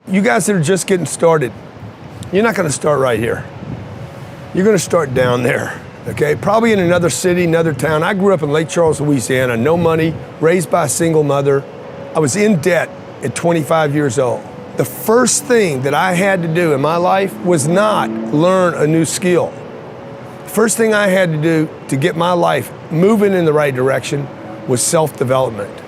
You guys that are just getting started, you're not going to start right here. You're going to start down there, okay? Probably in another city, another town. I grew up in Lake Charles, Louisiana, no money, raised by a single mother. I was in debt at 25 years old. The first thing that I had to do in my life was not learn a new skill. The first thing I had to do to get my life moving in the right direction was self-development.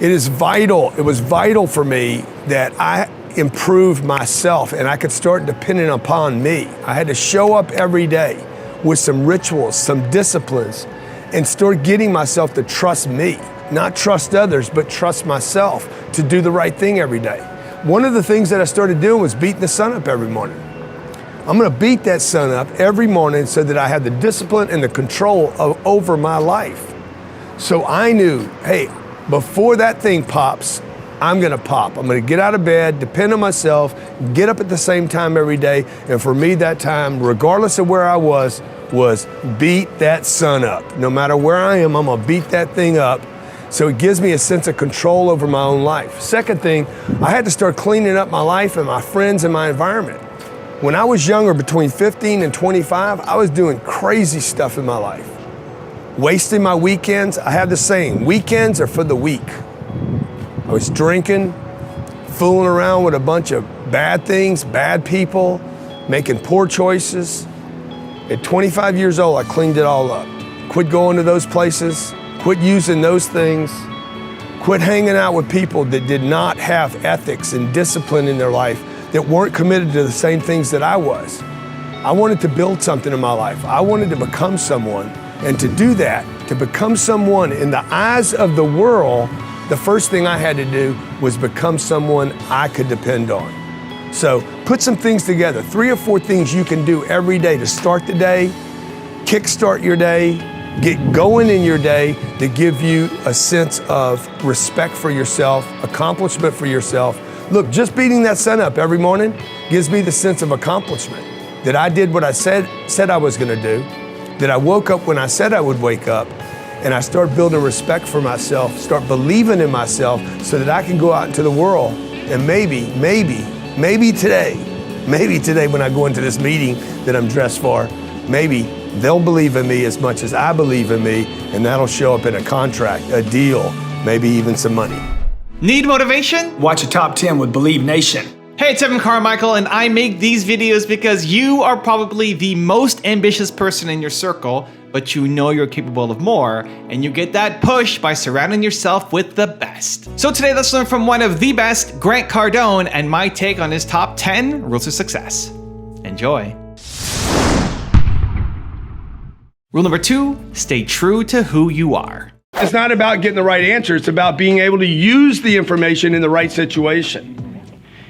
It is vital, it was vital for me that I improved myself and I could start depending upon me. I had to show up every day with some rituals, some disciplines, and start getting myself to trust me. Not trust others, but trust myself to do the right thing every day. One of the things that I started doing was beating the sun up every morning. I'm gonna beat that sun up every morning so that I have the discipline and the control over my life. So I knew, hey, before that thing pops, I'm gonna pop. I'm gonna get out of bed, depend on myself, get up at the same time every day. And for me, that time, regardless of where I was beat that sun up. No matter where I am, I'm gonna beat that thing up. So it gives me a sense of control over my own life. Second thing, I had to start cleaning up my life and my friends and my environment. When I was younger, between 15 and 25, I was doing crazy stuff in my life. Wasting my weekends. I have the saying, weekends are for the weak. I was drinking, fooling around with a bunch of bad things, bad people, making poor choices. At 25 years old, I cleaned it all up. Quit going to those places, quit using those things, quit hanging out with people that did not have ethics and discipline in their life, that weren't committed to the same things that I was. I wanted to build something in my life. I wanted to become someone. And to do that, to become someone in the eyes of the world, the first thing I had to do was become someone I could depend on. So put some things together, 3 or 4 things you can do every day to start the day, kickstart your day, get going in your day to give you a sense of respect for yourself, accomplishment for yourself. Look, just beating that sun up every morning gives me the sense of accomplishment, that I did what I said I was gonna do, that I woke up when I said I would wake up, and I start building respect for myself, start believing in myself so that I can go out into the world and maybe today when I go into this meeting that I'm dressed for, maybe they'll believe in me as much as I believe in me, and that'll show up in a contract, a deal, maybe even some money. Need motivation? Watch a top 10 with Believe Nation. Hey, it's Carmichael, and I make these videos because you are probably the most ambitious person in your circle, but you know you're capable of more, and you get that push by surrounding yourself with the best. So today, let's learn from one of the best, Grant Cardone, and my take on his top 10 rules of success. Enjoy. Rule number 2, stay true to who you are. It's not about getting the right answer, it's about being able to use the information in the right situation.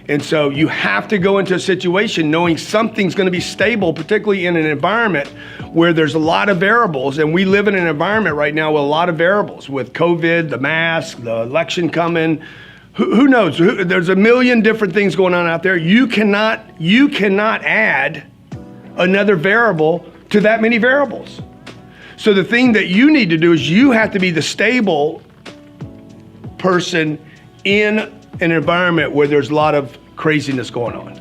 And so you have to go into a situation knowing something's going to be stable, particularly in an environment where there's a lot of variables. And we live in an environment right now with a lot of variables, with COVID, the mask, the election coming. Who knows? There's a million different things going on out there. You cannot add another variable to that many variables. So the thing that you need to do is you have to be the stable person in an environment where there's a lot of craziness going on.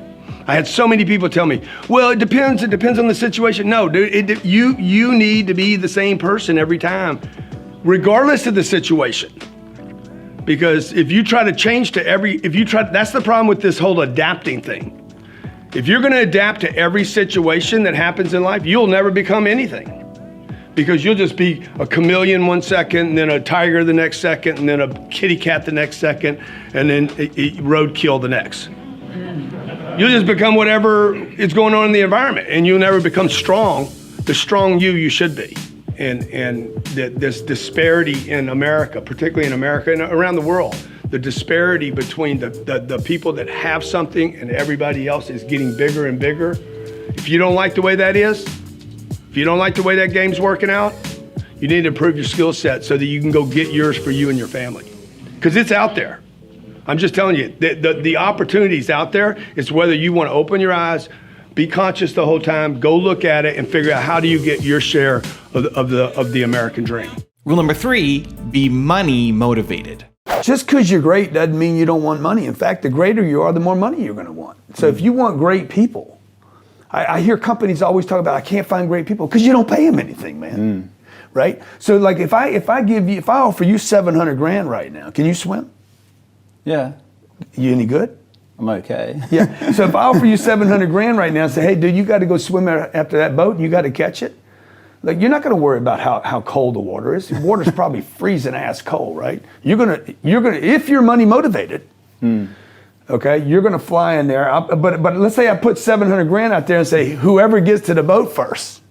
I had so many people tell me, well, it depends on the situation. No, dude, you need to be the same person every time, regardless of the situation. Because if you try to change to that's the problem with this whole adapting thing. If you're gonna adapt to every situation that happens in life, you'll never become anything. Because you'll just be a chameleon 1 second, and then a tiger the next second, and then a kitty cat the next second, and then roadkill the next. You'll just become whatever is going on in the environment, and you'll never become strong, the strong you should be. And this disparity in America, particularly in America and around the world, the disparity between the people that have something and everybody else is getting bigger and bigger. If you don't like the way that is, if you don't like the way that game's working out, you need to improve your skill set so that you can go get yours for you and your family. Because it's out there. I'm just telling you, the opportunity's out there. It's whether you want to open your eyes, be conscious the whole time, go look at it, and figure out how do you get your share of the American dream. Rule number 3, be money motivated. Just because you're great doesn't mean you don't want money. In fact, the greater you are, the more money you're going to want. So if you want great people, I hear companies always talk about, I can't find great people, because you don't pay them anything, man. Right? So like if I offer you 700 grand right now, can you swim? Yeah. You any good? I'm okay. Yeah. So if I offer you 700 grand right now and say, hey, dude, you got to go swim after that boat and you got to catch it. Like, you're not going to worry about how cold the water is. The water's probably freezing ass cold, right? You're gonna, if you're money motivated, okay, you're going to fly in there. But let's say I put 700 grand out there and say, whoever gets to the boat first.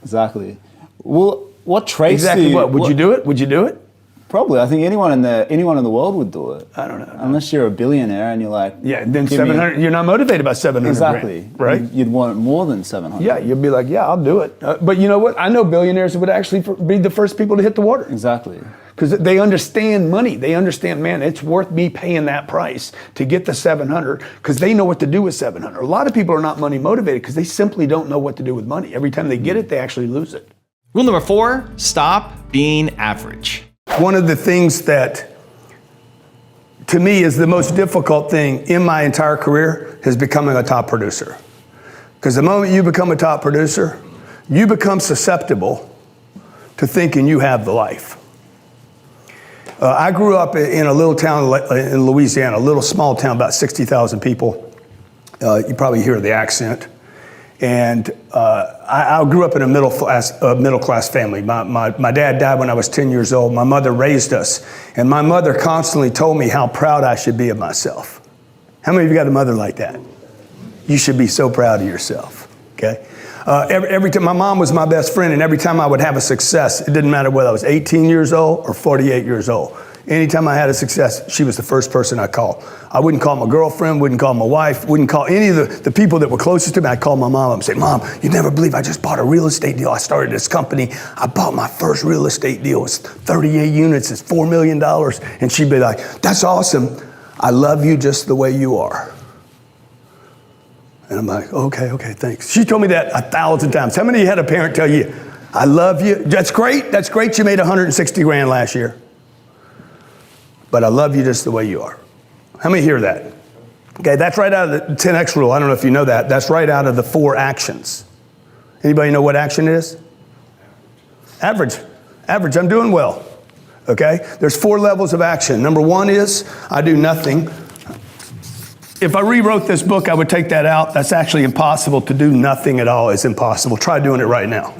Exactly. Well, what traits Exactly what? Would you do it? Would you do it? Probably. I think anyone in the world would do it. I don't know. Unless you're a billionaire and you're like, yeah, then 700, you're not motivated by 700 exactly. grand, right? You'd want more than 700. Yeah, you'd be like, yeah, I'll do it. But you know what? I know billionaires would actually be the first people to hit the water. Exactly. Because they understand money. They understand, man, it's worth me paying that price to get the 700, because they know what to do with 700. A lot of people are not money motivated because they simply don't know what to do with money. Every time they get it, they actually lose it. Rule number 4, stop being average. One of the things that, to me, is the most difficult thing in my entire career is becoming a top producer. Because the moment you become a top producer, you become susceptible to thinking you have the life. I grew up in a little town in Louisiana, a little small town, about 60,000 people. You probably hear the accent. And I grew up in a middle class family. My dad died when I was 10 years old. My mother raised us. And my mother constantly told me how proud I should be of myself. How many of you got a mother like that? You should be so proud of yourself, okay? Every time, my mom was my best friend, and every time I would have a success, it didn't matter whether I was 18 years old or 48 years old. Anytime I had a success, she was the first person I called. I wouldn't call my girlfriend, wouldn't call my wife, wouldn't call any of the people that were closest to me. I'd call my mom up and say, Mom, you'd never believe I just bought a real estate deal. I started this company. I bought my first real estate deal. It's 38 units. It's $4 million. And she'd be like, that's awesome. I love you just the way you are. And I'm like, okay, thanks. She told me that 1,000 times. How many of you had a parent tell you, I love you? That's great. You made 160 grand last year. But I love you just the way you are. How many hear that? Okay, that's right out of the 10X rule. I don't know if you know that. That's right out of the 4 actions. Anybody know what action is? Average. I'm doing well. Okay? There's 4 levels of action. Number 1 is I do nothing. If I rewrote this book, I would take that out. That's actually impossible. To do nothing at all is impossible. Try doing it right now.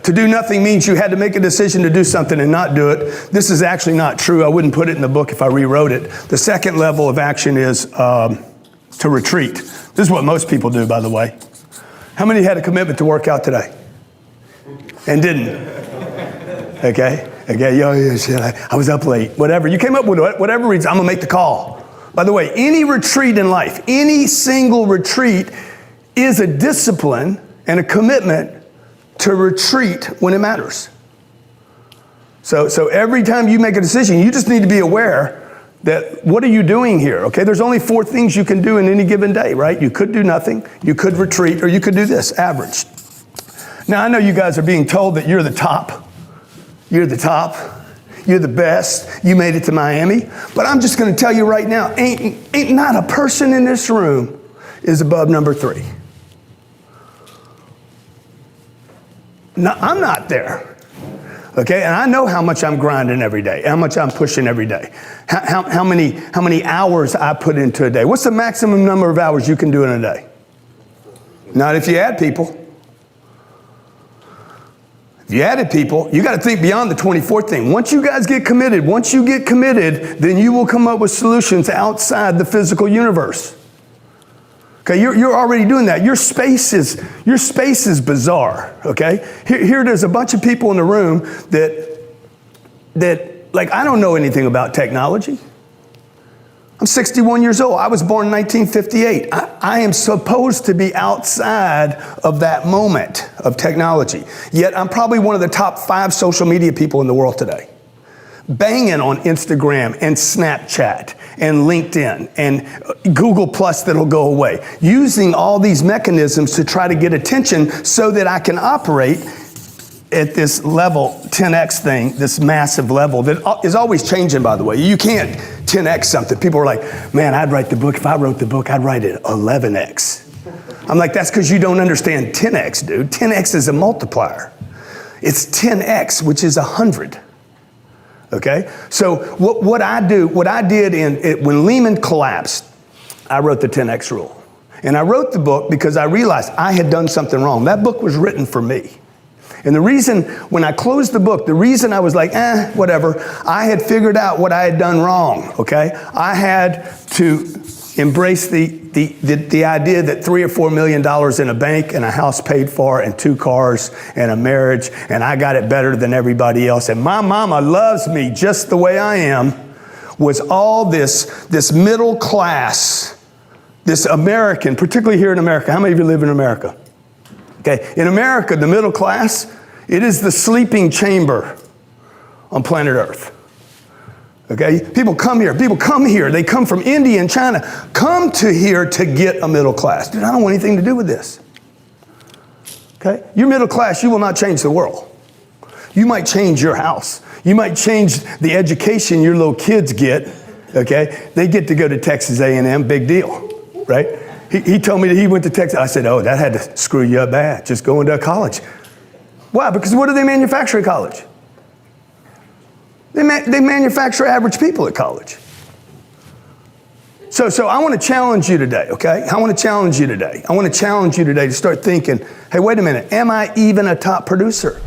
To do nothing means you had to make a decision to do something and not do it. This is actually not true. I wouldn't put it in the book if I rewrote it. The second level of action is to retreat. This is what most people do, by the way. How many had a commitment to work out today and didn't? Okay, yeah, shit, I was up late. Whatever, you came up with whatever reason, I'm gonna make the call. By the way, any retreat in life, any single retreat is a discipline and a commitment to retreat when it matters. So every time you make a decision, you just need to be aware that what are you doing here, okay? There's only 4 things you can do in any given day, right? You could do nothing, you could retreat, or you could do this, average. Now I know you guys are being told that you're the top, you're the best, you made it to Miami, but I'm just gonna tell you right now, ain't not a person in this room is above number 3. No, I'm not there, okay? And I know how much I'm grinding every day, how much I'm pushing every day, how many hours I put into a day. What's the maximum number of hours you can do in a day? Not if you add people. If you added people, you got to think beyond the 24th thing. Once you guys get committed, then you will come up with solutions outside the physical universe. Okay, you're already doing that. Your space is bizarre, okay? Here there's a bunch of people in the room that like, I don't know anything about technology. I'm 61 years old. I was born in 1958. I am supposed to be outside of that moment of technology. Yet I'm probably one of the top 5 social media people in the world today. Banging on Instagram and Snapchat and LinkedIn and Google Plus that'll go away. Using all these mechanisms to try to get attention so that I can operate at this level, 10x thing, this massive level that is always changing, by the way. You can't 10x something. People are like, man, I'd write the book. If I wrote the book, I'd write it 11x. I'm like, that's because you don't understand 10x, dude. 10x is a multiplier. It's 10x, which is 100. Okay? So what I did when Lehman collapsed, I wrote the 10x rule. And I wrote the book because I realized I had done something wrong. That book was written for me. And the reason, when I closed the book, the reason I was like, whatever, I had figured out what I had done wrong, okay? I had to embrace the idea that $3 or $4 million in a bank and a house paid for and 2 cars and a marriage, and I got it better than everybody else. And my mama loves me just the way I am, was all this middle class, this American, particularly here in America. How many of you live in America? Okay, in America, the middle class, it is the sleeping chamber on planet Earth. Okay, people come here, they come from India and China, come to here to get a middle class. Dude, I don't want anything to do with this. Okay, you're middle class, you will not change the world. You might change your house. You might change the education your little kids get, okay? They get to go to Texas A&M, big deal, right? He told me that he went to Texas. I said, oh, that had to screw you up bad, just going to college. Why? Because what do they manufacture at college? They manufacture average people at college. So I want to challenge you today, okay? I want to challenge you today to start thinking, hey, wait a minute, am I even a top producer?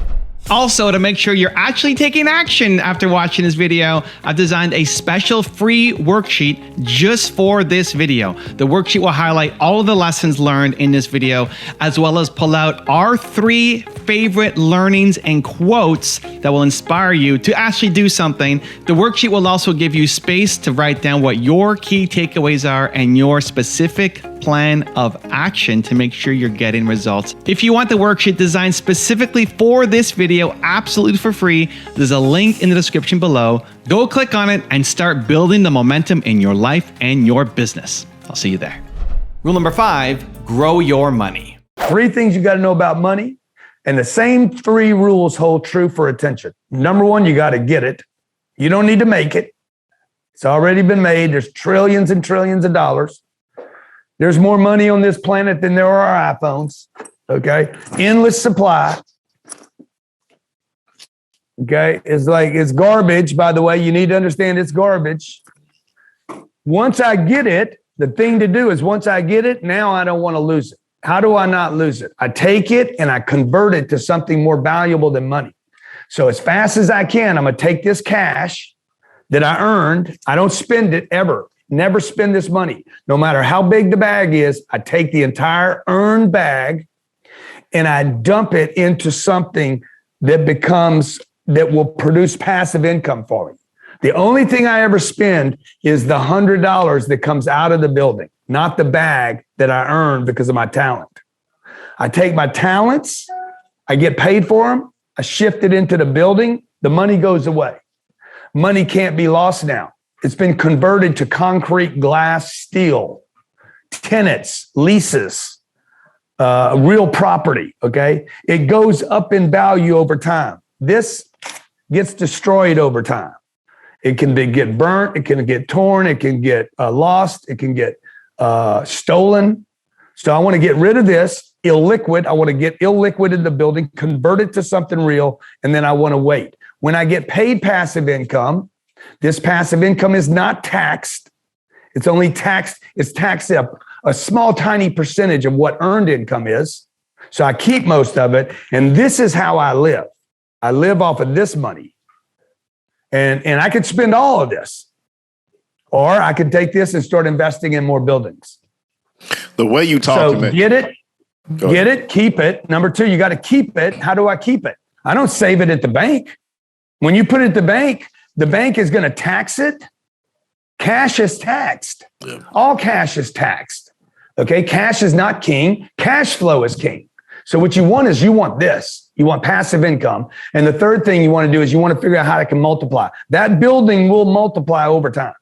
Also, to make sure you're actually taking action after watching this video, I've designed a special free worksheet just for this video. The worksheet will highlight all of the lessons learned in this video, as well as pull out our 3 favorite learnings and quotes that will inspire you to actually do something. The worksheet will also give you space to write down what your key takeaways are and your specific plan of action to make sure you're getting results. If you want the worksheet designed specifically for this video, absolutely for free, there's a link in the description below. Go click on it and start building the momentum in your life and your business. I'll see you there. Rule number 5, grow your money. 3 things you got to know about money, and the same 3 rules hold true for attention. Number 1, you got to get it. You don't need to make it. It's already been made. There's trillions and trillions of dollars. There's more money on this planet than there are iPhones, okay? Endless supply. Okay, it's garbage, by the way. You need to understand it's garbage. Once I get it, the thing to do is once I get it, now I don't want to lose it. How do I not lose it? I take it and I convert it to something more valuable than money. So as fast as I can, I'm going to take this cash that I earned. I don't spend it ever. Never spend this money. No matter how big the bag is, I take the entire earned bag and I dump it into something that will produce passive income for me. The only thing I ever spend is the $100 that comes out of the building, not the bag that I earned because of my talent. I take my talents, I get paid for them, I shift it into the building, the money goes away. Money can't be lost now. It's been converted to concrete, glass, steel, tenants, leases, real property, okay? It goes up in value over time. This gets destroyed over time. It can get burnt, it can get torn, it can get lost, it can get stolen. So I want to get rid of this illiquid. I want to get illiquid in the building, convert it to something real, and then I want to wait. When I get paid passive income, this passive income is not taxed. It's only taxed, it's taxed up a small, tiny percentage of what earned income is. So I keep most of it, and this is how I live. I live off of this money. And I could spend all of this. Or I could take this and start investing in more buildings. The way you talk to me. Get it, keep it. Number 2, you got to keep it. How do I keep it? I don't save it at the bank. When you put it at the bank is going to tax it. Cash is taxed. Yeah. All cash is taxed. Okay, cash is not king. Cash flow is king. So what you want this. You want passive income. And the third thing you want to do is you want to figure out how it can multiply. That building will multiply over time.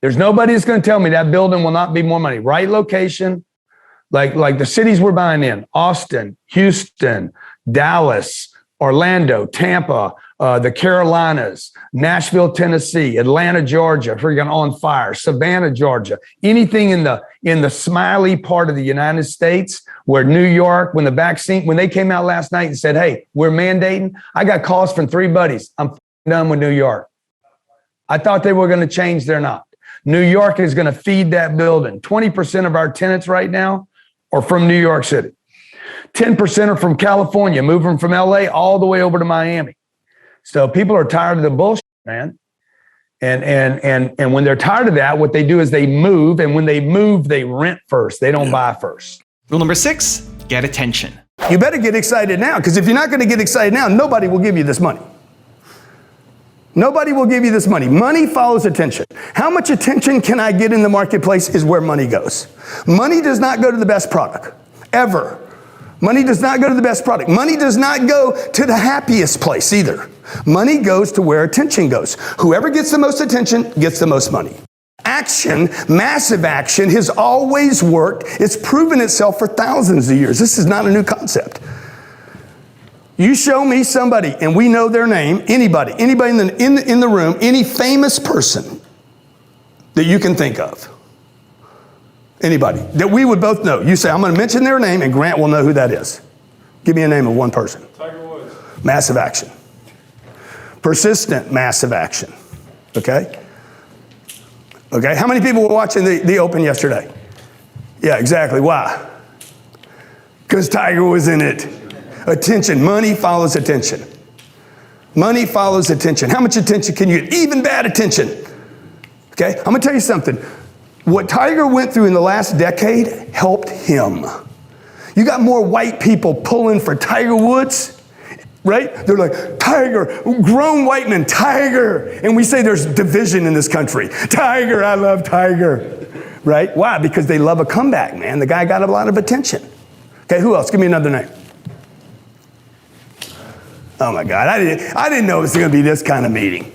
There's nobody that's going to tell me that building will not be more money. Right location, like the cities we're buying in, Austin, Houston, Dallas, Orlando, Tampa, the Carolinas, Nashville, Tennessee, Atlanta, Georgia, freaking on fire, Savannah, Georgia, anything in the smiley part of the United States where New York, when they came out last night and said, hey, we're mandating, I got calls from 3 buddies. I'm done with New York. I thought they were going to change. They're not. New York is going to feed that building. 20% of our tenants right now are from New York City. 10% are from California, moving from LA all the way over to Miami. So people are tired of the bullshit, man. And when they're tired of that, what they do is they move. And when they move, they rent first. They don't buy first. Rule number 6, get attention. You better get excited now, because if you're not going to get excited now, nobody will give you this money. Nobody will give you this money. Money follows attention. How much attention can I get in the marketplace is where money goes. Money does not go to the best product, ever. Money does not go to the best product. Money does not go to the happiest place either. Money goes to where attention goes. Whoever gets the most attention gets the most money. Action, massive action, has always worked. It's proven itself for thousands of years. This is not a new concept. You show me somebody, and we know their name, anybody in the room, any famous person that you can think of. Anybody that we would both know. You say, I'm going to mention their name, and Grant will know who that is. Give me a name of one person. Tiger Woods. Massive action. Persistent, massive action. Okay? Okay, how many people were watching the Open yesterday? Yeah, exactly. Why? Because Tiger was in it. Attention. Money follows attention. Money follows attention. How much attention can you get? Even bad attention. Okay? I'm going to tell you something. What Tiger went through in the last decade helped him. You got more white people pulling for Tiger Woods, right? They're like, Tiger, grown white men, Tiger. And we say there's division in this country. Tiger, I love Tiger. Right? Why? Because they love a comeback, man. The guy got a lot of attention. Okay, who else? Give me another name. Oh my God, I didn't know it was going to be this kind of meeting.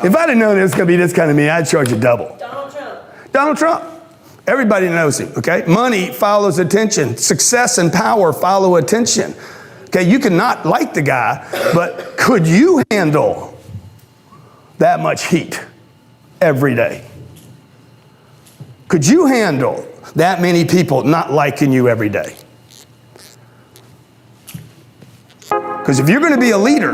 If I didn't know it was going to be this kind of meeting, I'd charge you double. Donald Trump. Donald Trump. Everybody knows him, okay? Money follows attention. Success and power follow attention. Okay, you can not like the guy, but could you handle that much heat every day? Could you handle that many people not liking you every day? Because if you're going to be a leader,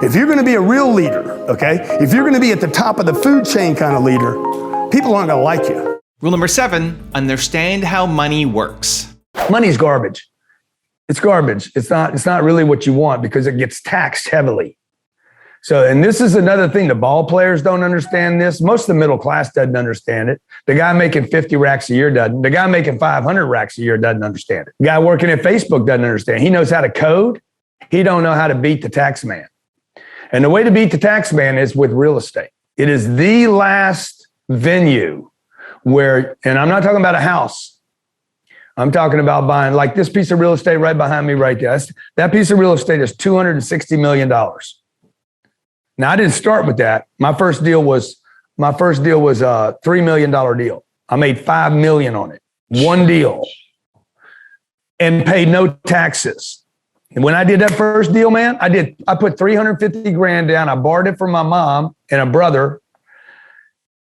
if you're going to be a real leader, okay, if you're going to be at the top of the food chain kind of leader, people aren't going to like you. Rule number 7, understand how money works. Money's garbage. It's garbage. It's not really what you want because it gets taxed heavily. So, and this is another thing. The ball players don't understand this. Most of the middle class doesn't understand it. The guy making 50 racks a year doesn't. The guy making 500 racks a year doesn't understand it. The guy working at Facebook doesn't understand. He knows how to code. He don't know how to beat the tax man. And the way to beat the tax man is with real estate. It is the last venue where, and I'm not talking about a house. I'm talking about buying like this piece of real estate right behind me right there. That piece of real estate is $260 million. Now I didn't start with that. My first deal was a $3 million deal. I made $5 million on it. One deal. And paid no taxes. And when I did that first deal, man, I put $350,000 down. I borrowed it from my mom and a brother,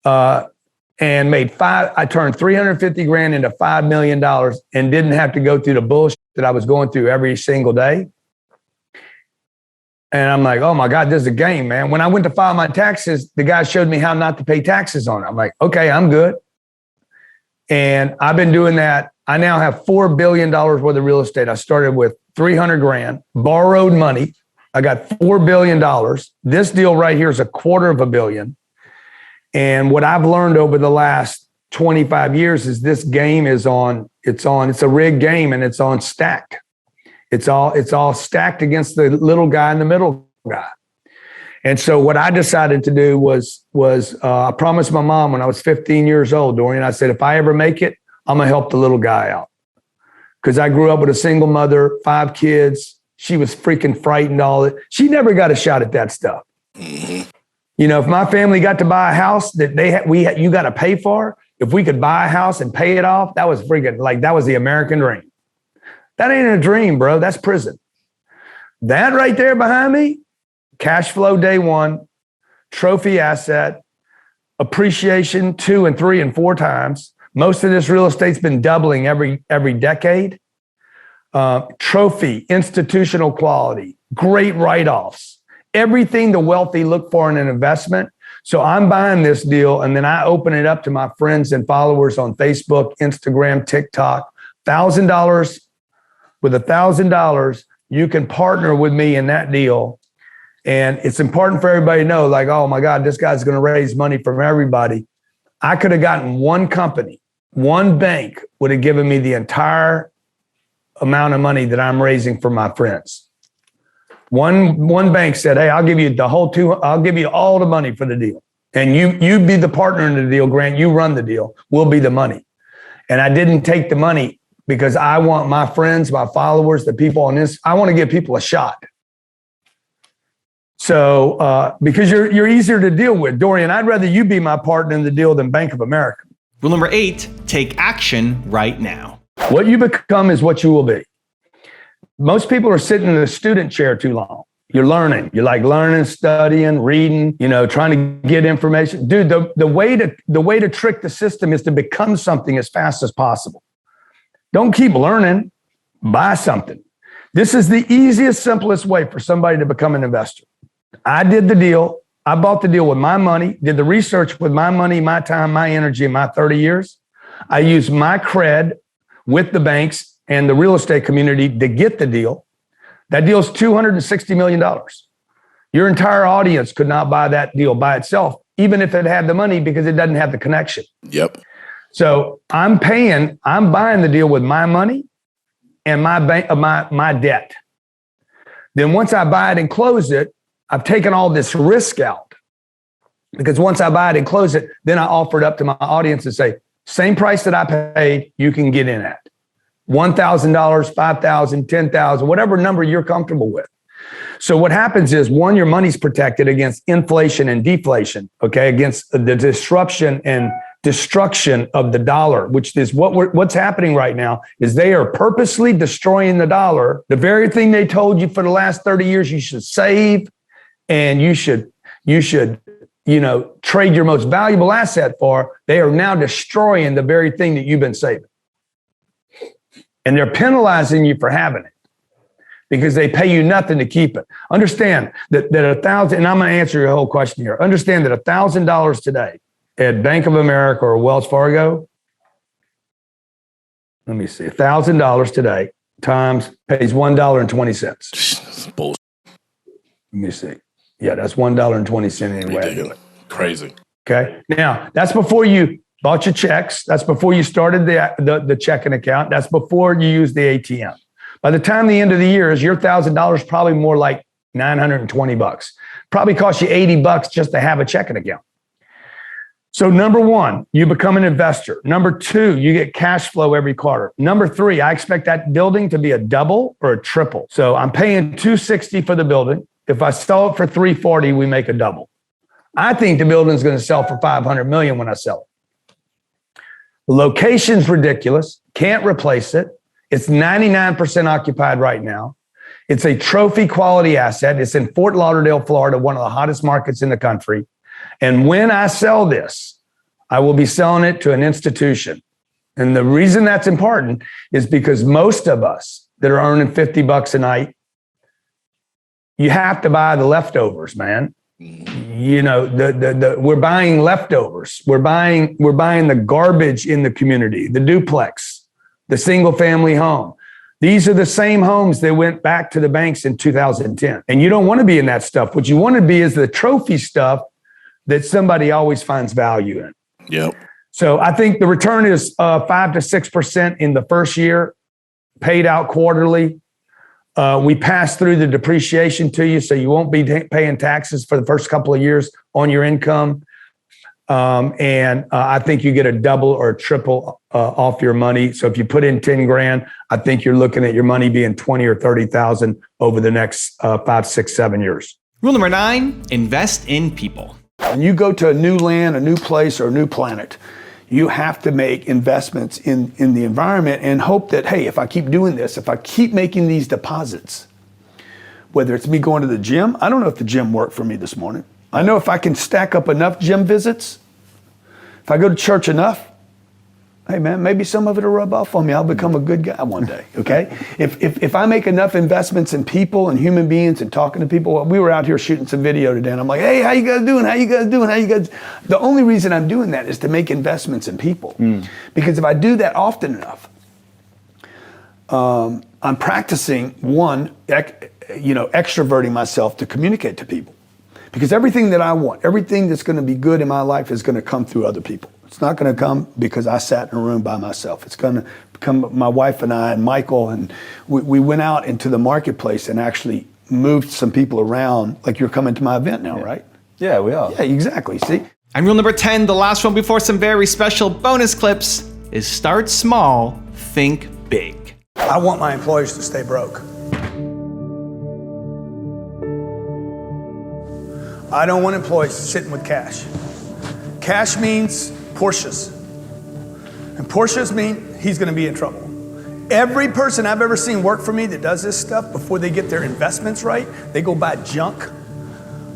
and I turned $350,000 into $5 million and didn't have to go through the bullshit that I was going through every single day. And I'm like, oh my God, this is a game, man. When I went to file my taxes, the guy showed me how not to pay taxes on it. I'm like, okay, I'm good. And I've been doing that. I now have $4 billion worth of real estate. I started with $300,000, borrowed money. I got $4 billion. This deal right here is $250 million. And what I've learned over the last 25 years is this game is it's a rigged game and it's on stack. It's all stacked against the little guy and the middle guy. And so what I decided to do was I promised my mom when I was 15 years old, Dorian, I said, if I ever make it, I'm going to help the little guy out. Because I grew up with a single mother, 5 kids. She was freaking frightened all it. She never got a shot at that stuff. Mm-hmm. You know, if my family got to buy a house that you got to pay for, if we could buy a house and pay it off, that was freaking that was the American dream. That ain't a dream, bro. That's prison. That right there behind me, cash flow day one, trophy asset, appreciation 2 and 3 and 4 times. Most of this real estate's been doubling every decade. Trophy, institutional quality, great write-offs, everything the wealthy look for in an investment. So I'm buying this deal, and then I open it up to my friends and followers on Facebook, Instagram, TikTok. $1,000, with $1,000, you can partner with me in that deal. And it's important for everybody to know, like, oh my God, this guy's going to raise money from everybody. I could have gotten one company, one bank would have given me the entire amount of money that I'm raising for my friends. One bank said, hey, I'll give you I'll give you all the money for the deal. And you be the partner in the deal, Grant, you run the deal, we'll be the money. And I didn't take the money because I want my friends, my followers, the people on this, I want to give people a shot. So, because you're easier to deal with, Dorian, I'd rather you be my partner in the deal than Bank of America. Rule number 8, take action right now. What you become is what you will be. Most people are sitting in the student chair too long. You're learning. You like learning, studying, reading, trying to get information. Dude, the way to trick the system is to become something as fast as possible. Don't keep learning. Buy something. This is the easiest, simplest way for somebody to become an investor. I did the deal. I bought the deal with my money, did the research with my money, my time, my energy in my 30 years. I used my cred with the banks and the real estate community to get the deal. That deal is $260 million. Your entire audience could not buy that deal by itself, even if it had the money, because it doesn't have the connection. Yep. So I'm buying the deal with my money and my debt. Then once I buy it and close it, I've taken all this risk out, because once I buy it and close it, then I offer it up to my audience and say, same price that I paid, you can get in at. $1,000, $5,000, $10,000, whatever number you're comfortable with. So what happens is, one, your money's protected against inflation and deflation, okay, against the disruption and destruction of the dollar, which is what's happening right now, is they are purposely destroying the dollar. The very thing they told you for the last 30 years you should save and you should trade your most valuable asset for, they are now destroying the very thing that you've been saving. And they're penalizing you for having it because they pay you nothing to keep it. Understand that $1,000, and I'm going to answer your whole question here. Understand that $1,000 today at Bank of America or Wells Fargo, let me see, $1,000 today times pays $1.20. Bullshit. Let me see. Yeah, that's $1.20 anyway I do it. Crazy. Okay. Now, that's before you bought your checks. That's before you started the checking account. That's before you used the ATM. By the time the end of the year is, your $1,000 probably more like $920. Probably cost you $80 just to have a checking account. So number one, you become an investor. Number two, you get cash flow every quarter. Number three, I expect that building to be a double or a triple. So I'm paying $260 for the building. If I sell it for $340, we make a double. I think the building is going to sell for $500 million when I sell it. The location's ridiculous. Can't replace it. It's 99% occupied right now. It's a trophy quality asset. It's in Fort Lauderdale, Florida, one of the hottest markets in the country. And when I sell this, I will be selling it to an institution. And the reason that's important is because most of us that are earning $50 a night, you have to buy the leftovers, man. We're buying leftovers. We're buying the garbage in the community, the duplex, the single family home. These are the same homes that went back to the banks in 2010. And you don't want to be in that stuff. What you want to be is the trophy stuff that somebody always finds value in. Yep. So I think the return is 5 to 6% in the first year, paid out quarterly. We pass through the depreciation to you, so you won't be paying taxes for the first couple of years on your income. I think you get a double or a triple off your money. So if you put in 10 grand, I think you're looking at your money being 20 or 30,000 over the next 5, 6, 7 years. Rule number 9, invest in people. When you go to a new land, a new place, or a new planet, you have to make investments in the environment and hope that, hey, if I keep doing this, if I keep making these deposits, Whether it's me going to the gym, I don't know if the gym worked for me this morning. I know if I can stack up enough gym visits, if I go to church enough, hey man, maybe some of it will rub off on me. I'll become a good guy one day, okay? If I make enough investments in people and human beings and talking to people, we were out here shooting some video today and I'm like, hey, how you guys doing? How you guys doing? How you guys? The only reason I'm doing that is to make investments in people. Because if I do that often enough, I'm practicing extroverting myself to communicate to people. Because everything that I want, everything that's going to be good in my life is going to come through other people. It's not going to come because I sat in a room by myself. It's going to come my wife and I and Michael, and we went out into the marketplace and actually moved some people around. Like you're coming to my event now, right? Yeah, we are. Yeah, exactly. See? And rule number 10, the last one before some very special bonus clips, is start small, think big. I want my employees to stay broke. I don't want employees sitting with cash. Cash means Porsches. And Porsches mean he's going to be in trouble. Every person I've ever seen work for me that does this stuff, before they get their investments right, they go buy junk,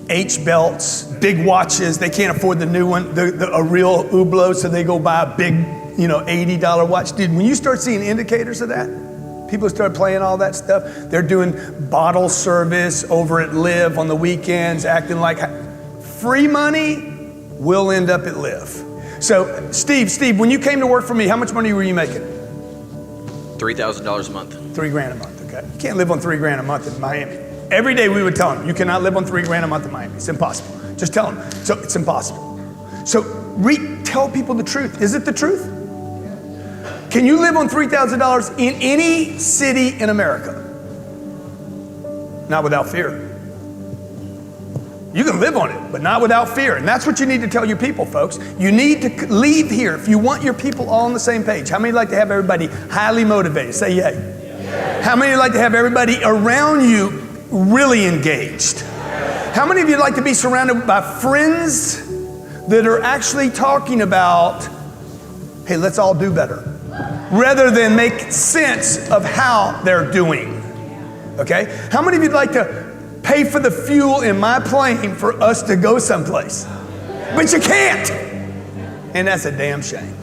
H belts, big watches. They can't afford the new one, a real Hublot, so they go buy a big, $80 watch. Dude, when you start seeing indicators of that, people start playing all that stuff. They're doing bottle service over at Live on the weekends, acting like free money will end up at Live. So, Steve, when you came to work for me, how much money were you making? $3,000 a month. $3,000 a month, okay? You can't live on $3,000 a month in Miami. Every day we would tell them, you cannot live on $3,000 a month in Miami. It's impossible. Just tell them. So it's impossible. So tell people the truth. Is it the truth? Can you live on $3,000 in any city in America? Not without fear. You can live on it, but not without fear. And that's what you need to tell your people, folks. You need to leave here if you want your people all on the same page. How many like to have everybody highly motivated? Say yay. Yeah. How many like to have everybody around you really engaged? Yeah. How many of you like to be surrounded by friends that are actually talking about, hey, let's all do better, rather than make sense of how they're doing? Okay? How many of you'd like to pay for the fuel in my plane for us to go someplace? But you can't. And that's a damn shame.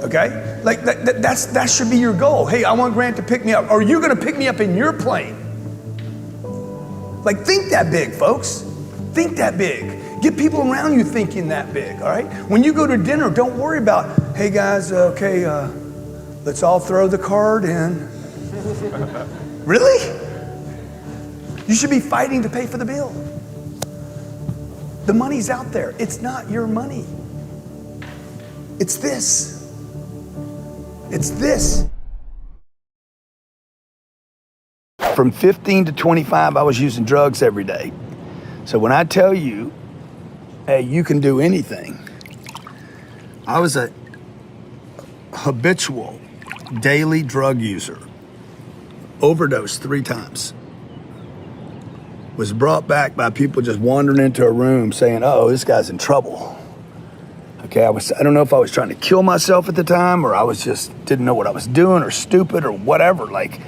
Okay? Like that should be your goal. Hey, I want Grant to pick me up. Are you going to pick me up in your plane? Like, think that big, folks. Think that big. Get people around you thinking that big, all right? When you go to dinner, don't worry about, hey guys, let's all throw the card in. Really? You should be fighting to pay for the bill. The money's out there. It's not your money. It's this. It's this. From 15 to 25, I was using drugs every day. So when I tell you, hey, you can do anything, I was a habitual daily drug user. Overdosed 3 times. Was brought back by people just wandering into a room saying, oh, this guy's in trouble. Okay, I don't know if I was trying to kill myself at the time, or I was just didn't know what I was doing, or stupid, or whatever. Like,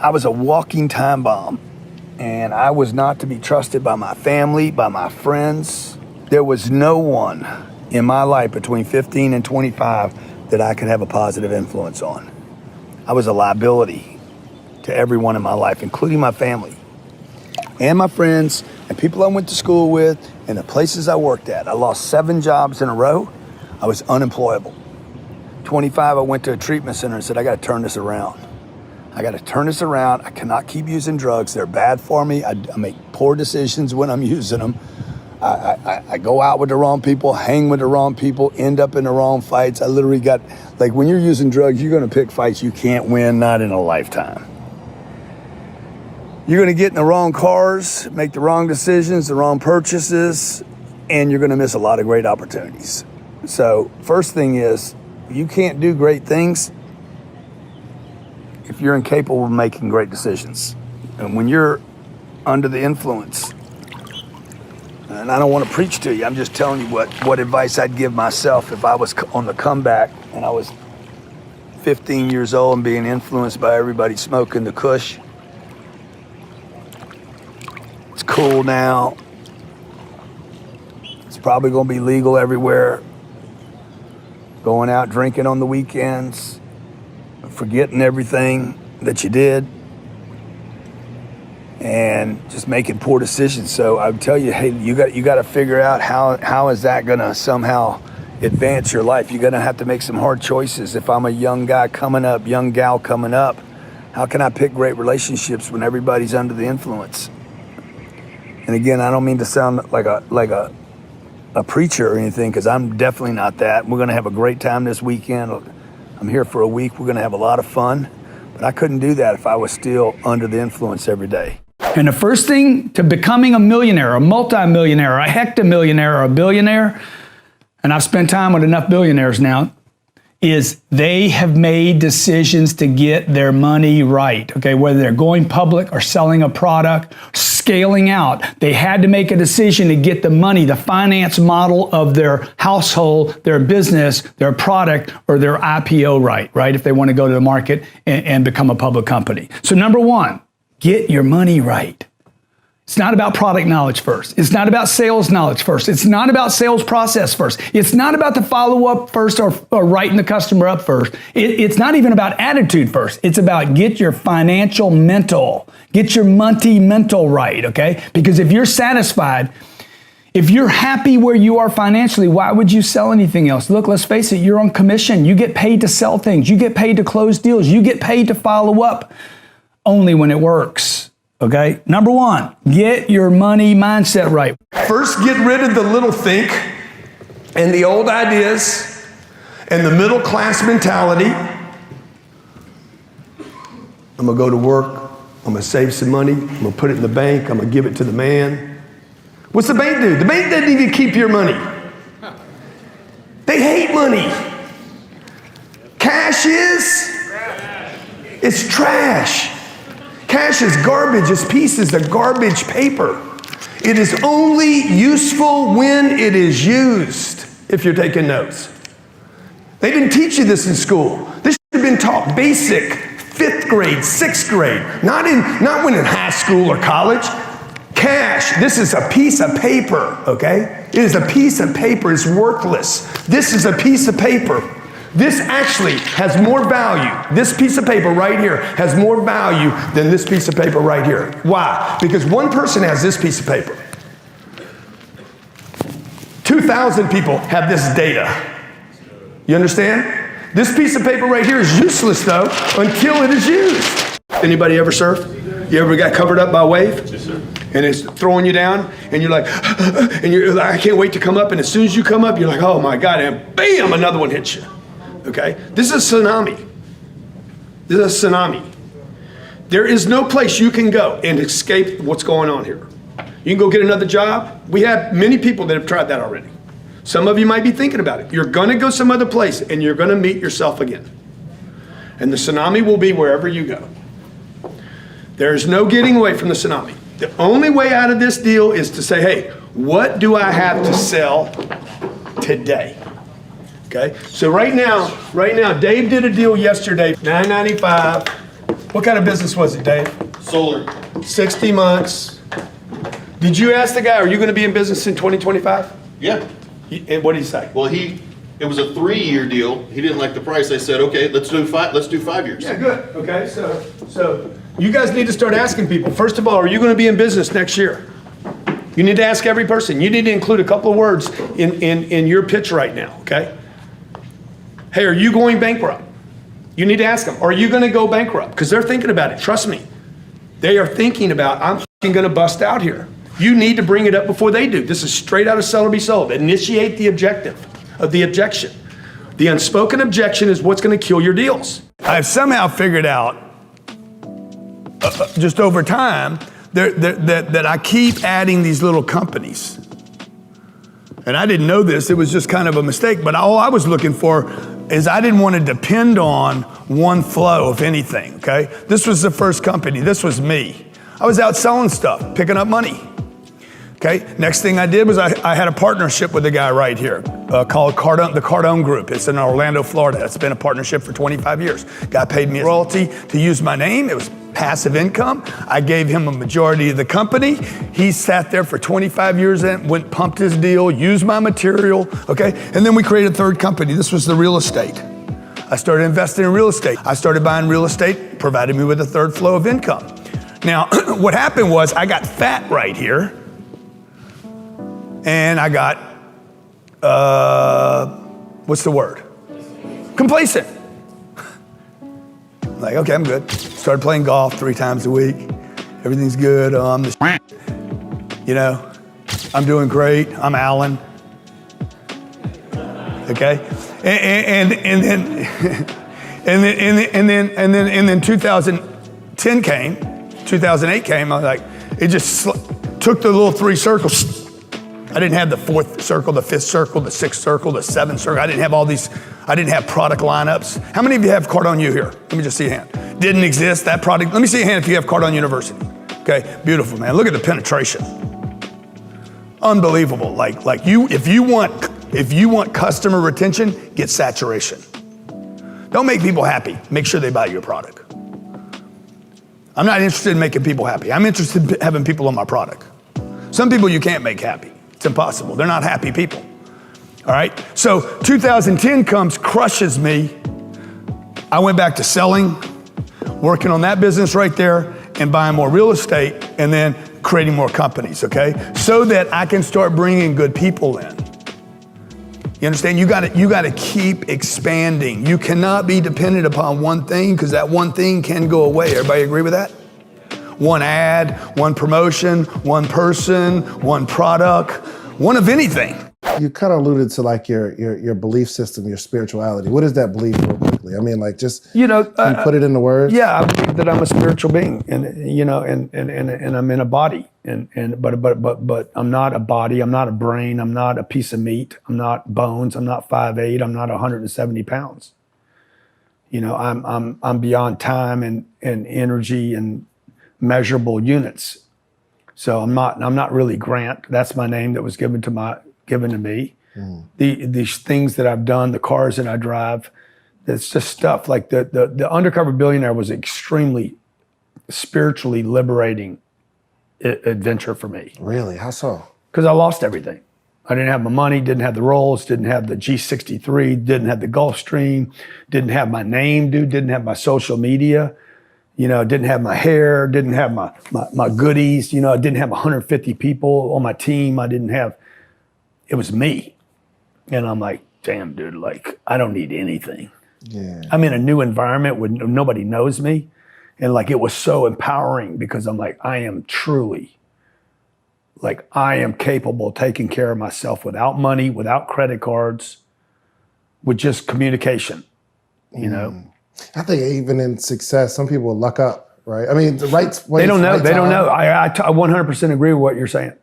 I was a walking time bomb, and I was not to be trusted by my family, by my friends. There was no one in my life between 15 and 25 that I could have a positive influence on. I was a liability to everyone in my life, including my family and my friends and people I went to school with and the places I worked at. I lost 7 jobs in a row. I was unemployable. 25, I went to a treatment center and said, I got to turn this around. I got to turn this around. I cannot keep using drugs. They're bad for me. I make poor decisions when I'm using them. I go out with the wrong people, hang with the wrong people, end up in the wrong fights. I literally got, like, when you're using drugs, you're going to pick fights you can't win, not in a lifetime. You're going to get in the wrong cars, make the wrong decisions, the wrong purchases, and you're going to miss a lot of great opportunities. So first thing is, you can't do great things if you're incapable of making great decisions. And when you're under the influence, and I don't want to preach to you, I'm just telling you what advice I'd give myself if I was on the comeback and I was 15 years old and being influenced by everybody smoking the kush. It's cool now. It's probably going to be legal everywhere. Going out drinking on the weekends, forgetting everything that you did, and just making poor decisions. So I would tell you, hey, you got to figure out how is that going to somehow advance your life. You're going to have to make some hard choices. If I'm a young guy coming up, young gal coming up, how can I pick great relationships when everybody's under the influence? And again, I don't mean to sound like a preacher or anything, because I'm definitely not that. We're going to have a great time this weekend. I'm here for a week. We're going to have a lot of fun. But I couldn't do that if I was still under the influence every day. And the first thing to becoming a millionaire, a multimillionaire, a hectamillionaire, or a billionaire, and I've spent time with enough billionaires now, is they have made decisions to get their money right, okay? Whether they're going public or selling a product, scaling out, they had to make a decision to get the money, the finance model of their household, their business, their product, or their IPO right? If they want to go to the market and become a public company. So number one, get your money right. It's not about product knowledge first. It's not about sales knowledge first. It's not about sales process first. It's not about the follow-up first or writing the customer up first. It's not even about attitude first. It's about get your financial mental, get your money mental right, okay? Because if you're satisfied, if you're happy where you are financially, why would you sell anything else? Look, let's face it, you're on commission. You get paid to sell things. You get paid to close deals. You get paid to follow up only when it works. Okay, number one, get your money mindset right. First, get rid of the little think and the old ideas and the middle class mentality. I'm gonna go to work, I'm gonna save some money, I'm gonna put it in the bank, I'm gonna give it to the man. What's the bank do? The bank doesn't even keep your money. They hate money. Cash it's trash. Cash is garbage. It's pieces of garbage paper. It is only useful when it is used, if you're taking notes. They didn't teach you this in school. This should have been taught basic, 5th grade, 6th grade, not when in high school or college. Cash, this is a piece of paper, okay? It is a piece of paper. It's worthless. This is a piece of paper. This actually has more value. This piece of paper right here has more value than this piece of paper right here. Why? Because one person has this piece of paper. 2,000 people have this data. You understand? This piece of paper right here is useless though until it is used. Anybody ever surf? You ever got covered up by a wave? Yes, sir. And it's throwing you down and you're like, and you're like, I can't wait to come up. And as soon as you come up, you're like, oh my God, and bam, another one hits you. Okay? This is a tsunami. This is a tsunami. There is no place you can go and escape what's going on here. You can go get another job. We have many people that have tried that already. Some of you might be thinking about it. You're going to go some other place and you're going to meet yourself again. And the tsunami will be wherever you go. There's no getting away from the tsunami. The only way out of this deal is to say, hey, what do I have to sell today? Okay, so right now, Dave did a deal yesterday, $995. What kind of business was it, Dave? Solar. 60 months. Did you ask the guy, are you going to be in business in 2025? Yeah. And what did he say? Well, it was a 3-year deal. He didn't like the price. I said, okay, let's do 5 years. Yeah, good. Okay, so you guys need to start asking people. First of all, are you going to be in business next year? You need to ask every person. You need to include a couple of words in your pitch right now, okay? Hey, are you going bankrupt? You need to ask them, are you going to go bankrupt? Because they're thinking about it. Trust me. They are thinking about, I'm going to bust out here. You need to bring it up before they do. This is straight out of Sell or Be Sold. Initiate the objective of the objection. The unspoken objection is what's going to kill your deals. I've somehow figured out, just over time, that I keep adding these little companies. And I didn't know this. It was just kind of a mistake. But all I was looking for is I didn't want to depend on one flow of anything, okay? This was the first company. This was me. I was out selling stuff, picking up money. Okay, next thing I did was I had a partnership with a guy right here called the Cardone Group. It's in Orlando, Florida. It's been a partnership for 25 years. Guy paid me a royalty to use my name. It was passive income. I gave him a majority of the company. He sat there for 25 years and went, pumped his deal, used my material, okay? And then we created a third company. This was the real estate. I started investing in real estate. I started buying real estate, provided me with a third flow of income. Now, what happened was I got fat right here, and I got, what's the word? Complacent. Like, okay, I'm good. Started playing golf 3 times a week. Everything's good. You know, I'm doing great. I'm Alan. Okay, and then 2010 came, 2008 came. I was like, it just took the little 3 circles. I didn't have the 4th circle, the 5th circle, the 6th circle, the 7th circle. I didn't have all these. I didn't have product lineups. How many of you have Cardone U here? Let me just see a hand. Didn't exist, that product. Let me see a hand if you have Cardone University. Okay, beautiful, man. Look at the penetration. Unbelievable. Like you, if you want customer retention, get saturation. Don't make people happy. Make sure they buy your product. I'm not interested in making people happy. I'm interested in having people on my product. Some people you can't make happy. It's impossible. They're not happy people. All right? So 2010 comes, crushes me. I went back to selling, working on that business right there, and buying more real estate, and then creating more companies, okay? So that I can start bringing good people in. You understand? You gotta keep expanding. You cannot be dependent upon one thing, because that one thing can go away. Everybody agree with that? One ad, one promotion, one person, one product, one of anything. You kind of alluded to like your belief system, your spirituality. What is that belief real quickly? I mean, like just, can you put it into words? Yeah, I believe that I'm a spiritual being, and you know, and I'm in a body, but I'm not a body. I'm not a brain. I'm not a piece of meat. I'm not bones. I'm not 5'8". I'm not 170 pounds. You know, I'm beyond time and energy and measurable units. So I'm not really Grant. That's my name that was given to me. These things that I've done, the cars that I drive, it's just stuff like the Undercover Billionaire was extremely spiritually liberating adventure for me. Really? How so? Because I lost everything. I didn't have my money, didn't have the Rolls, didn't have the G63, didn't have the Gulfstream, didn't have my name, dude, didn't have my social media. You know, didn't have my hair, didn't have my goodies. You know, I didn't have 150 people on my team. It was me. And I'm like, damn, dude, like, I don't need anything. Yeah. I'm in a new environment where nobody knows me. And like, it was so empowering because I'm like, I am capable of taking care of myself without money, without credit cards, with just communication, you know? I think even in success, some people luck up, right? I mean, the right place, they don't know. right They don't time. know. I 100% agree with what you're saying.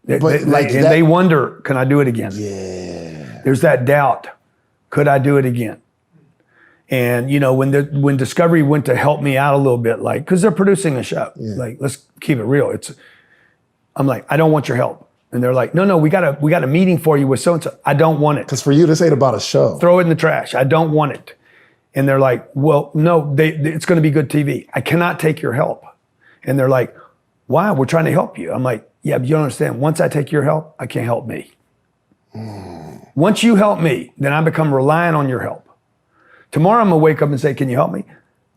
They wonder, can I do it again? Yeah. There's that doubt. Could I do it again? And you know, when Discovery went to help me out a little bit, like, because they're producing a show, like, let's keep it real. I'm like, I don't want your help. And they're like, no, we got a meeting for you with so and so. I don't want it. Because for you, this ain't about a show. Throw it in the trash. I don't want it. And they're like, well, no, it's going to be good TV. I cannot take your help. And they're like, why? We're trying to help you. I'm like, yeah, but you don't understand. Once I take your help, I can't help me. Once you help me, then I become reliant on your help. Tomorrow I'm gonna wake up and say, can you help me?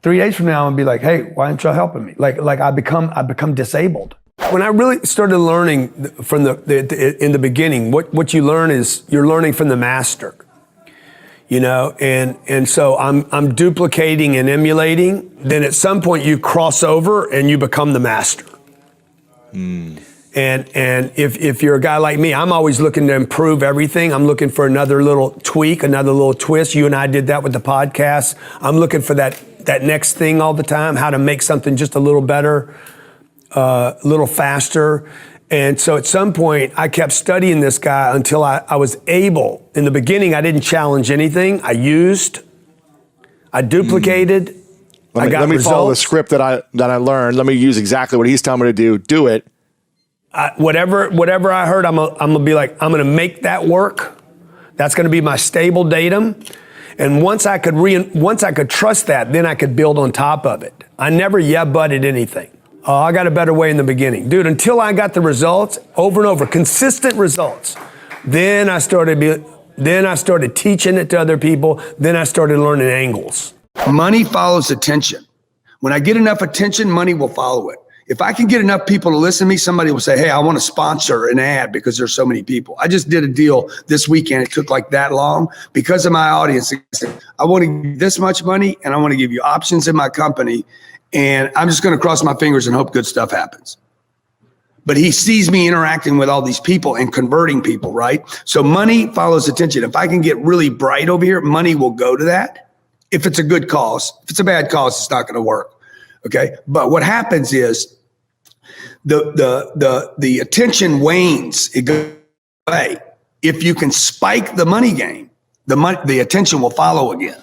3 days from now I'm gonna be like, hey, why aren't you helping me? Like I become disabled. When I really started learning from in the beginning, what you learn is you're learning from the master. You know, and so I'm duplicating and emulating. Then at some point you cross over and you become the master. And if you're a guy like me, I'm always looking to improve everything. I'm looking for another little tweak, another little twist. You and I did that with the podcast. I'm looking for that next thing all the time, how to make something just a little better, a little faster. And so at some point, I kept studying this guy until I was able. In the beginning, I didn't challenge anything. I duplicated. Let me follow the script that I learned. Let me use exactly what he's telling me to do. Do it. whatever I heard, I'm gonna be like, I'm gonna make that work. That's gonna be my stable datum. And once I could trust that, then I could build on top of it. I never butted anything. Oh, I got a better way in the beginning. Dude, until I got the results over and over, consistent results, then I started teaching it to other people. Then I started learning angles. Money follows attention. When I get enough attention, money will follow it. If I can get enough people to listen to me, somebody will say, hey, I want to sponsor an ad because there's so many people. I just did a deal this weekend. It took like that long because of my audience. I want to give you this much money and I want to give you options in my company. And I'm just going to cross my fingers and hope good stuff happens. But he sees me interacting with all these people and converting people, right? So money follows attention. If I can get really bright over here, money will go to that. If it's a good cause. If it's a bad cause, it's not going to work. Okay. But what happens is the attention wanes. It goes away. If you can spike the money game, the attention will follow again.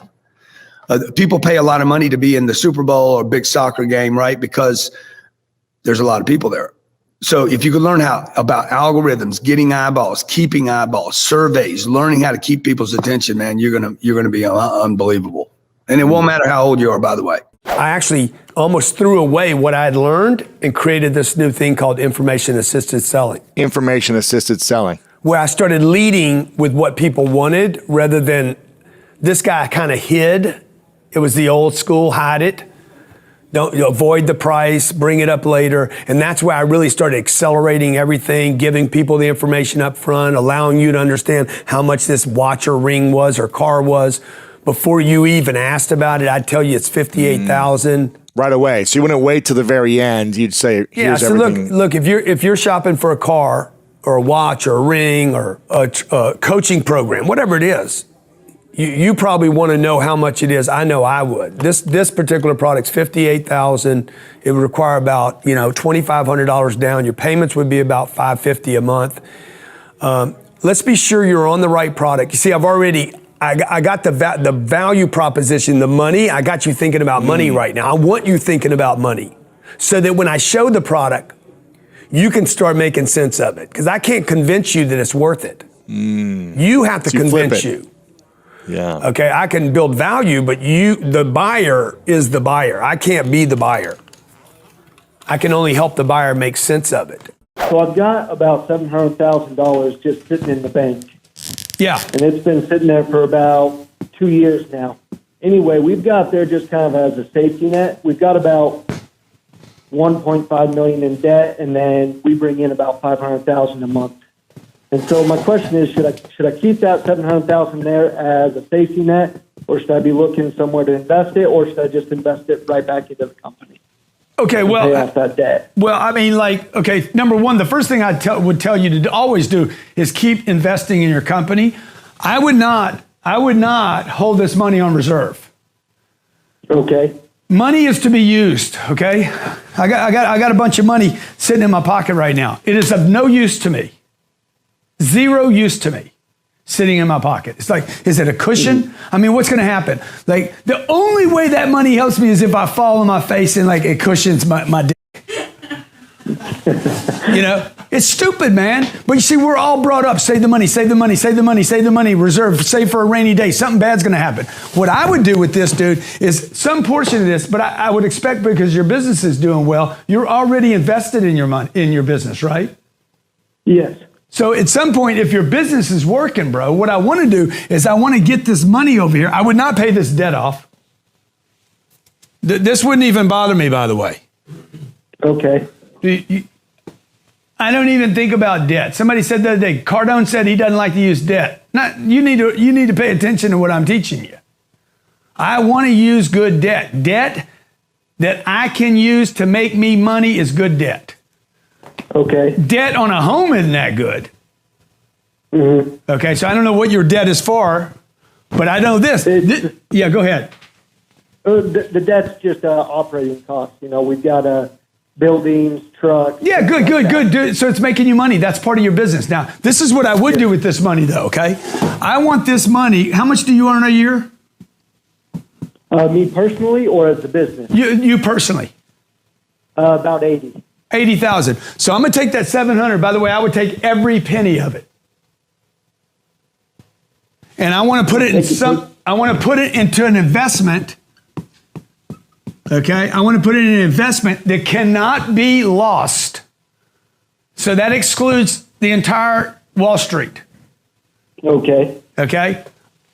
People pay a lot of money to be in the Super Bowl or big soccer game, right? Because there's a lot of people there. So if you can learn about algorithms, getting eyeballs, keeping eyeballs, surveys, learning how to keep people's attention, man, you're gonna be unbelievable. And it won't matter how old you are, by the way. I actually almost threw away what I had learned and created this new thing called information-assisted selling. Information-assisted selling. Where I started leading with what people wanted rather than this guy kind of hid. It was the old school, hide it. Don't avoid the price, bring it up later. And that's where I really started accelerating everything, giving people the information up front, allowing you to understand how much this watch or ring was or car was. Before you even asked about it, I'd tell you it's $58,000. Right away. So you wouldn't wait till the very end. You'd say, here's everything. Look, if you're shopping for a car or a watch or a ring or a coaching program, whatever it is, you probably want to know how much it is. I know I would. This particular product's $58,000. It would require about $2,500 down. Your payments would be about $550 a month. Let's be sure you're on the right product. You see, I got the value proposition, the money. I got you thinking about money right now. I want you thinking about money so that when I show the product, you can start making sense of it. Because I can't convince you that it's worth it. You have to convince you. Yeah. Okay, I can build value, but the buyer is the buyer. I can't be the buyer. I can only help the buyer make sense of it. So I've got about $700,000 just sitting in the bank. Yeah. And it's been sitting there for about 2 years now. Anyway, we've got there just kind of as a safety net. We've got about $1.5 million in debt, and then we bring in about $500,000 a month. And so my question is, should I keep that $700,000 there as a safety net, or should I be looking somewhere to invest it, or should I just invest it right back into the company? Okay, Pay off that debt. Well, I mean, number one, the first thing I would tell you to always do is keep investing in your company. I would not hold this money on reserve. Okay. Money is to be used. Okay, I got a bunch of money sitting in my pocket right now. It is of no use to me. Zero use to me. Sitting in my pocket. It's like, is it a cushion? I mean, what's going to happen? Like, the only way that money helps me is if I fall on my face and like it cushions my dick. It's stupid, man. But you see, we're all brought up, save the money, save the money, save the money, save the money, reserve, save for a rainy day. Something bad's going to happen. What I would do with this, dude, is some portion of this, but I would expect because your business is doing well, you're already invested in your business, right? Yes. So at some point, if your business is working, bro, what I want to do is I want to get this money over here. I would not pay this debt off. This wouldn't even bother me, by the way. Okay. I don't even think about debt. Somebody said the other day, Cardone said he doesn't like to use debt. You need to pay attention to what I'm teaching you. I want to use good debt. Debt that I can use to make me money is good debt. Okay. Debt on a home isn't that good. Mm-hmm. Okay, so I don't know what your debt is for, but I know this. Yeah, go ahead. The debt's just operating costs. We've got buildings, trucks. Yeah, good. So it's making you money. That's part of your business. Now, this is what I would do with this money, though, okay? I want this money. How much do you earn a year? Me personally or as a business? You personally. About 80. 80,000. So I'm going to take that 700. By the way, I would take every penny of it. And I want to put it in I want to put it into an investment. Okay? I want to put it in an investment that cannot be lost. So that excludes the entire Wall Street. Okay. Okay?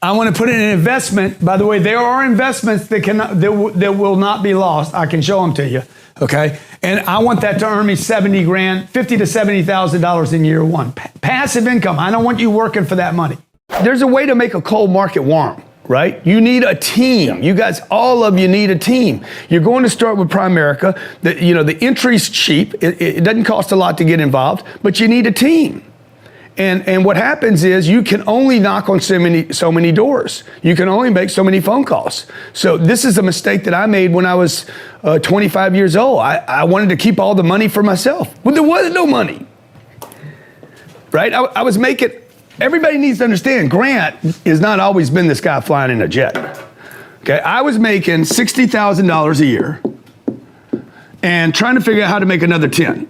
I want to put it in an investment. By the way, there are investments that will not be lost. I can show them to you. Okay? And I want that to earn me 70 grand, $50,000 to $70,000 in year one. Passive income. I don't want you working for that money. There's a way to make a cold market warm, right? You need a team. You guys, all of you need a team. You're going to start with Primerica. The entry's cheap. It doesn't cost a lot to get involved, but you need a team. And what happens is you can only knock on so many doors. You can only make so many phone calls. So this is a mistake that I made when I was 25 years old. I wanted to keep all the money for myself. Well, there was no money, right? I was making, everybody needs to understand, Grant has not always been this guy flying in a jet. Okay, I was making $60,000 a year and trying to figure out how to make another 10.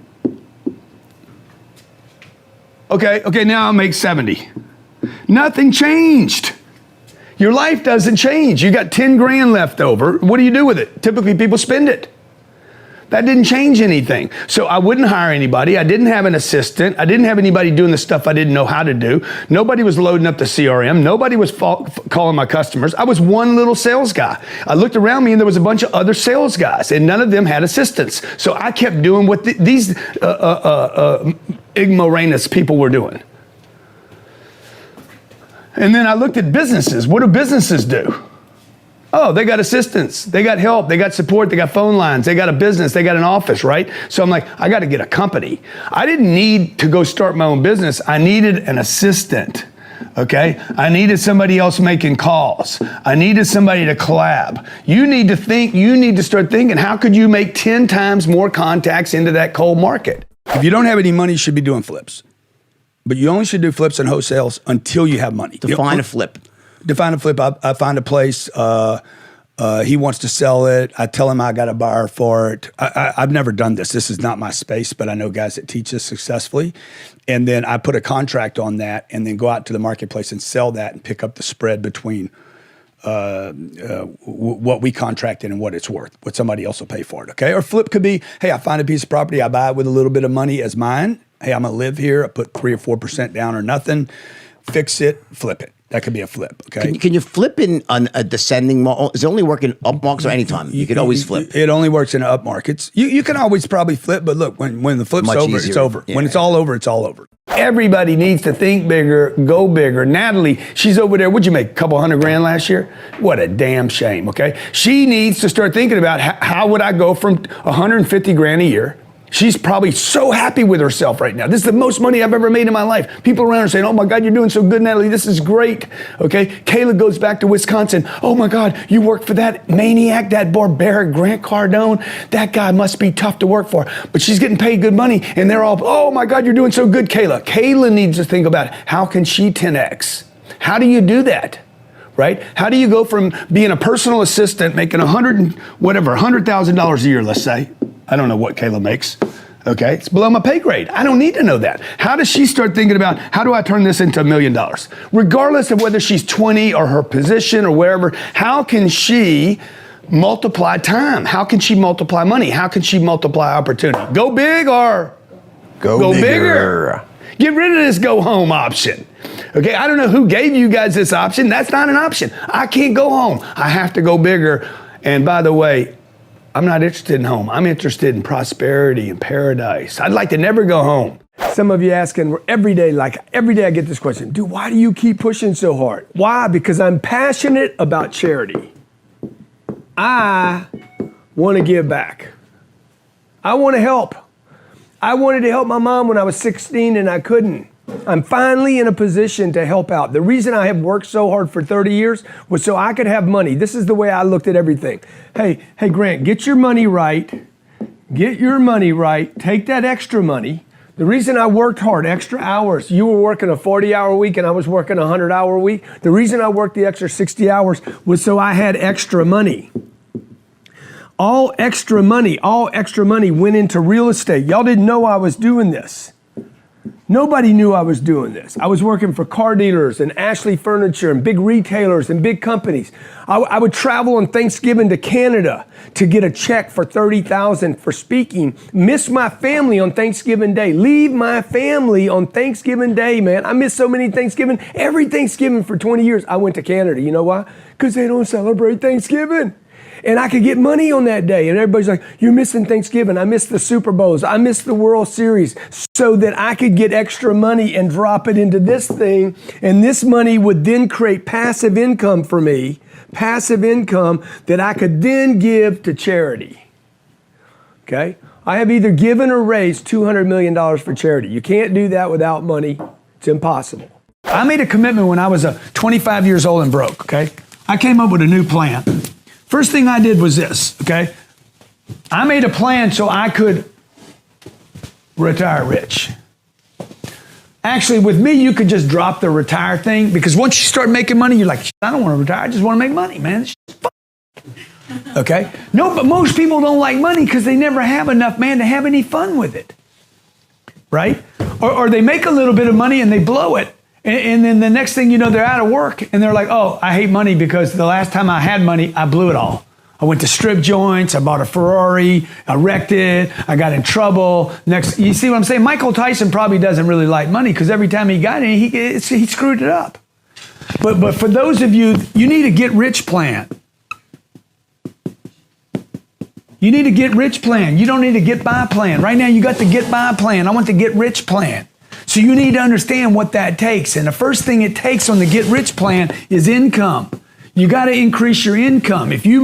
Okay, now I'll make 70. Nothing changed. Your life doesn't change. You got 10 grand left over. What do you do with it? Typically people spend it. That didn't change anything. So I wouldn't hire anybody. I didn't have an assistant. I didn't have anybody doing the stuff I didn't know how to do. Nobody was loading up the CRM. Nobody was calling my customers. I was one little sales guy. I looked around me and there was a bunch of other sales guys and none of them had assistants. So I kept doing what these ignoramus people were doing. And then I looked at businesses. What do businesses do? Oh, they got assistants, they got help, they got support, they got phone lines, they got a business, they got an office, right? So I'm like, I got to get a company. I didn't need to go start my own business. I needed an assistant, okay? I needed somebody else making calls. I needed somebody to collab. You need to start thinking, how could you make 10 times more contacts into that cold market? If you don't have any money, you should be doing flips. But you only should do flips and wholesales until you have money. Define a flip. Define a flip. I find a place. He wants to sell it. I tell him I got a buyer for it. I've never done this. This is not my space, but I know guys that teach this successfully. And then I put a contract on that and then go out to the marketplace and sell that and pick up the spread between what we contracted and what it's worth, what somebody else will pay for it, okay? Or flip could be, hey, I find a piece of property, I buy it with a little bit of money as mine. Hey, I'm gonna live here, I put 3 or 4% down or nothing, fix it, flip it. That could be a flip, okay? Can you flip in on a descending market? Does it only work in up markets or any time? You could always flip. It only works in up markets. You can always probably flip, but look, when the flip's Much over, easier. it's over. Yeah. When it's all over, it's all over. Everybody needs to think bigger, go bigger. Natalie, she's over there. What'd you make? A couple $100 grand last year? What a damn shame, okay? She needs to start thinking about how would I go from 150 grand a year. She's probably so happy with herself right now. This is the most money I've ever made in my life. People around her saying, oh my God, you're doing so good, Natalie. This is great. Okay. Kayla goes back to Wisconsin. Oh my God, you work for that maniac, that barbaric Grant Cardone. That guy must be tough to work for. But she's getting paid good money and they're all, oh my God, you're doing so good, Kayla. Kayla needs to think about how can she 10X? How do you do that? Right? How do you go from being a personal assistant making $100,000 a year, let's say. I don't know what Kayla makes. Okay, it's below my pay grade. I don't need to know that. How does she start thinking about how do I turn this into $1 million? Regardless of whether she's 20 or her position or wherever, how can she multiply time? How can she multiply money? How can she multiply opportunity? Go big or go bigger. Get rid of this go home option. Okay, I don't know who gave you guys this option. That's not an option. I can't go home. I have to go bigger. And by the way, I'm not interested in home. I'm interested in prosperity and paradise. I'd like to never go home. Some of you asking every day I get this question, dude, why do you keep pushing so hard? Why? Because I'm passionate about charity. I want to give back. I want to help. I wanted to help my mom when I was 16 and I couldn't. I'm finally in a position to help out. The reason I have worked so hard for 30 years was so I could have money. This is the way I looked at everything. Hey, Grant, get your money right. Get your money right. Take that extra money. The reason I worked hard, extra hours, you were working a 40-hour week and I was working a 100-hour week. The reason I worked the extra 60 hours was so I had extra money. All extra money went into real estate. Y'all didn't know I was doing this. Nobody knew I was doing this. I was working for car dealers and Ashley Furniture and big retailers and big companies. I would travel on Thanksgiving to Canada to get a check for $30,000 for speaking. Miss my family on Thanksgiving Day. Leave my family on Thanksgiving Day, man. I miss so many Thanksgiving. Every Thanksgiving for 20 years, I went to Canada. You know why? Because they don't celebrate Thanksgiving. And I could get money on that day. And everybody's like, you're missing Thanksgiving. I missed the Super Bowls. I missed the World Series so that I could get extra money and drop it into this thing. And this money would then create passive income for me, passive income that I could then give to charity. Okay? I have either given or raised $200 million for charity. You can't do that without money. It's impossible. I made a commitment when I was 25 years old and broke, okay? I came up with a new plan. First thing I did was this, okay? I made a plan so I could retire rich. Actually, with me, you could just drop the retire thing because once you start making money, you're like, I don't want to retire. I just want to make money, man. Okay? No, but most people don't like money because they never have enough, man, to have any fun with it. Right? Or they make a little bit of money and they blow it. And then the next thing you know, they're out of work and they're like, oh, I hate money because the last time I had money, I blew it all. I went to strip joints, I bought a Ferrari, I wrecked it, I got in trouble. You see what I'm saying? Michael Tyson probably doesn't really like money because every time he got it, he screwed it up. But for those of you, you need a get rich plan. You need a get rich plan. You don't need a get by plan. Right now you got the get by plan. I want the get rich plan. So you need to understand what that takes. And the first thing it takes on the get rich plan is income. You got to increase your income. If you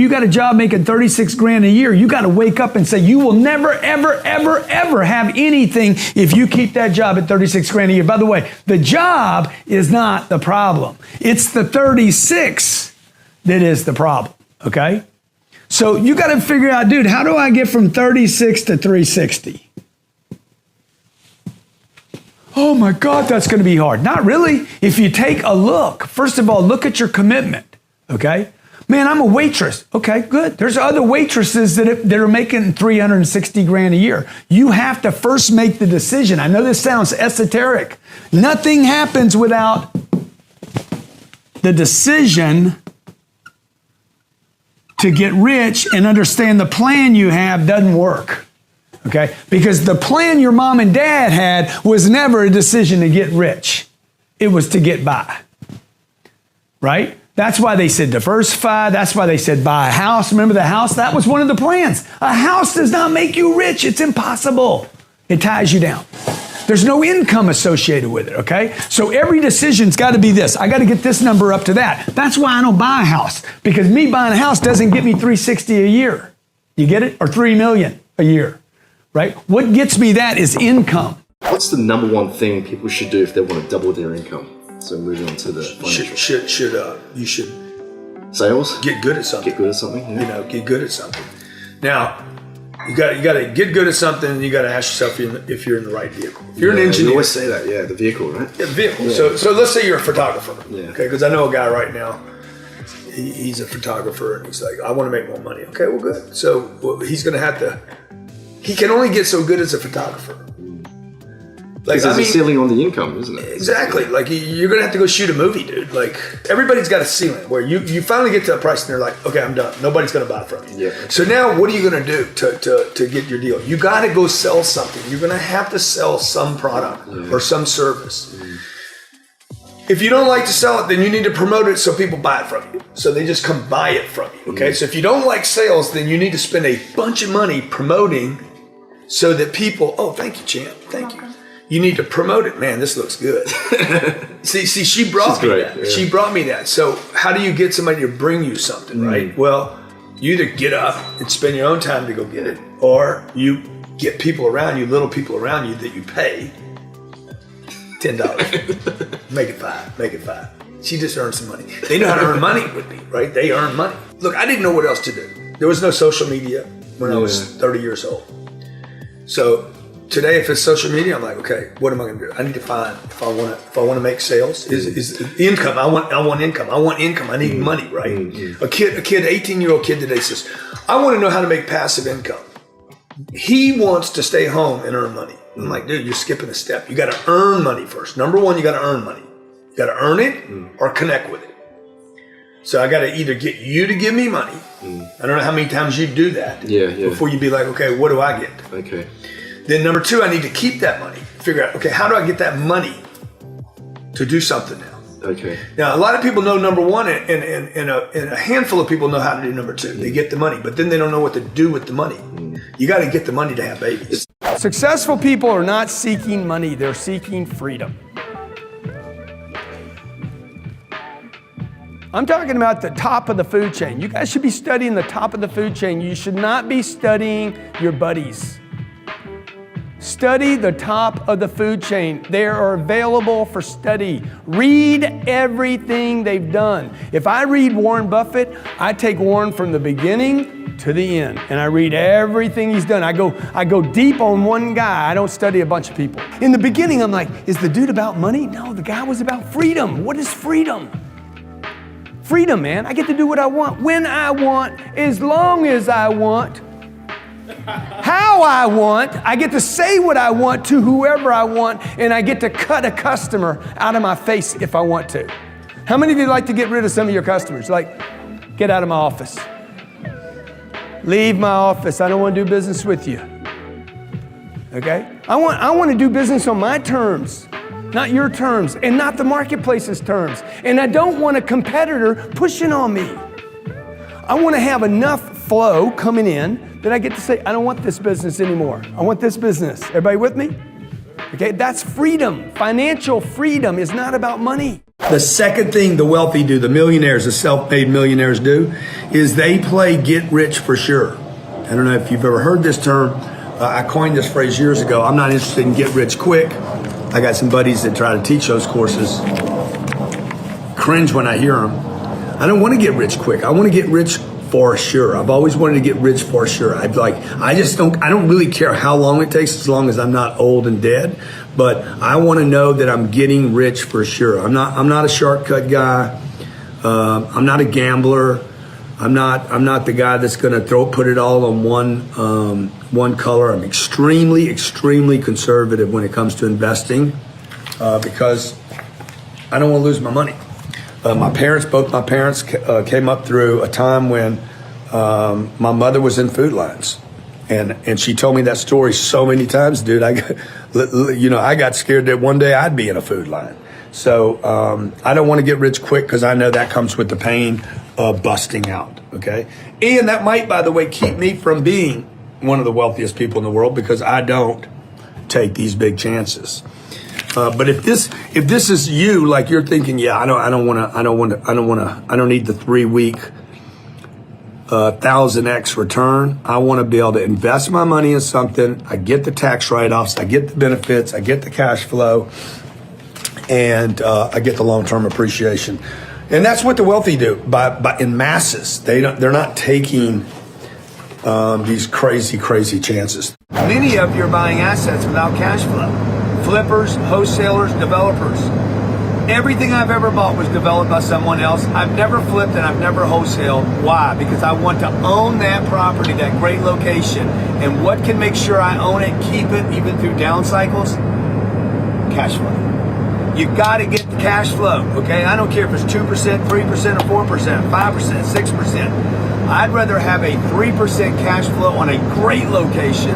got a job making 36 grand a year, you got to wake up and say, you will never, ever, ever, ever have anything if you keep that job at 36 grand a year. By the way, the job is not the problem. It's the 36 that is the problem. Okay. So you got to figure out, dude, how do I get from 36 to 360? Oh my God, that's going to be hard. Not really. If you take a look, first of all, look at your commitment. Okay. Man, I'm a waitress. Okay, good. There's other waitresses that are making 360 grand a year. You have to first make the decision. I know this sounds esoteric. Nothing happens without the decision to get rich and understand the plan you have doesn't work. Okay? Because the plan your mom and dad had was never a decision to get rich. It was to get by. Right? That's why they said diversify. That's why they said buy a house. Remember the house? That was one of the plans. A house does not make you rich. It's impossible. It ties you down. There's no income associated with it, okay? So every decision's got to be this. I got to get this number up to that. That's why I don't buy a house, because me buying a house doesn't get me $360 a year. You get it? Or $3 million a year, right? What gets me that is income. What's the number one thing people should do if they want to double their income? So moving on to the financial. You should sales. Get good at something. Get good at something. Yeah. You know, get good at something. Now, you got to get good at something, and you got to ask yourself if you're in the right vehicle. If you're an engineer, you always say that. Yeah, the vehicle, right? Yeah, the vehicle. Yeah. So let's say you're a photographer. Yeah. Okay, because I know a guy right now. He's a photographer, and he's like, I want to make more money. Okay, well, good. So he's going to have to. He can only get so good as a photographer. Like, there's a ceiling on the income, isn't it? Exactly. Like, you're going to have to go shoot a movie, dude. Like, everybody's got a ceiling where you finally get to a price and they're like, okay, I'm done. Nobody's going to buy from you. Yeah. So now what are you going to do to get your deal? You got to go sell something. You're going to have to sell some product or some service. If you don't like to sell it, then you need to promote it so people buy it from you. So they just come buy it from you, okay? So if you don't like sales, then you need to spend a bunch of money promoting so that people, oh, thank you, champ, thank you. You need to promote it. Man, this looks good. see, she brought me that. Yeah. She brought me that. So how do you get somebody to bring you something, right? Well, you either get up and spend your own time to go get it, or you get people around you, little people around you that you pay $10. Make it $5. She just earned some money. They know how to earn money with me, right? They earn money. Look, I didn't know what else to do. There was no social media when I was 30 years old. So today, if it's social media, I'm like, okay, what am I going to do? I need to find if I want to make sales. Is income? I want income. I want income. I need money, right? A kid, 18-year-old kid today says, I want to know how to make passive income. He wants to stay home and earn money. I'm like, dude, you're skipping a step. You got to earn money first. Number one, you got to earn money. You got to earn it or connect with it. So I got to either get you to give me money. I don't know how many times you do that. Before you be like, okay, what do I get? Okay. Then number two, I need to keep that money. Figure out, okay, how do I get that money to do something now? Okay. Now, a lot of people know number one, and a handful of people know how to do number two. They get the money, but then they don't know what to do with the money. You got to get the money to have babies. Successful people are not seeking money, they're seeking freedom. I'm talking about the top of the food chain. You guys should be studying the top of the food chain. You should not be studying your buddies. Study the top of the food chain. They are available for study. Read everything they've done. If I read Warren Buffett, I take Warren from the beginning to the end, and I read everything he's done. I go deep on one guy. I don't study a bunch of people. In the beginning, I'm like, is the dude about money? No, the guy was about freedom. What is freedom? Freedom, man. I get to do what I want, when I want, as long as I want. How I want. I get to say what I want to whoever I want, and I get to cut a customer out of my face if I want to. How many of you like to get rid of some of your customers? Like, get out of my office. Leave my office. I don't want to do business with you. Okay? I want to do business on my terms, not your terms, and not the marketplace's terms. And I don't want a competitor pushing on me. I want to have enough flow coming in that I get to say, I don't want this business anymore. I want this business. Everybody with me? Okay, that's freedom. Financial freedom is not about money. The second thing the wealthy do, the millionaires, the self-made millionaires do, is they play get rich for sure. I don't know if you've ever heard this term. I coined this phrase years ago. I'm not interested in get rich quick. I got some buddies that try to teach those courses. Cringe when I hear them. I don't want to get rich quick. I want to get rich for sure. I've always wanted to get rich for sure. I don't really care how long it takes, as long as I'm not old and dead. But I want to know that I'm getting rich for sure. I'm not a shortcut guy. I'm not a gambler. I'm not the guy that's going to put it all on one color. I'm extremely conservative when it comes to investing because I don't want to lose my money. Both my parents came up through a time when my mother was in food lines, and she told me that story so many times, dude. I got scared that one day I'd be in a food line. So I don't want to get rich quick because I know that comes with the pain of busting out. Okay, and that might, by the way, keep me from being one of the wealthiest people in the world because I don't take these big chances. But if this is you, like you're thinking, yeah, I don't need the 3-week 1,000x return. I want to be able to invest my money in something. I get the tax write-offs, I get the benefits, I get the cash flow, and I get the long-term appreciation. And that's what the wealthy do by in masses. They're not taking these crazy chances. Many of you are buying assets without cash flow. Flippers, wholesalers, developers. Everything I've ever bought was developed by someone else. I've never flipped and I've never wholesaled. Why? Because I want to own that property, that great location. And what can make sure I own it, keep it, even through down cycles? Cash flow. You got to get the cash flow, okay? I don't care if it's 2%, 3%, or 4%, 5%, 6%. I'd rather have a 3% cash flow on a great location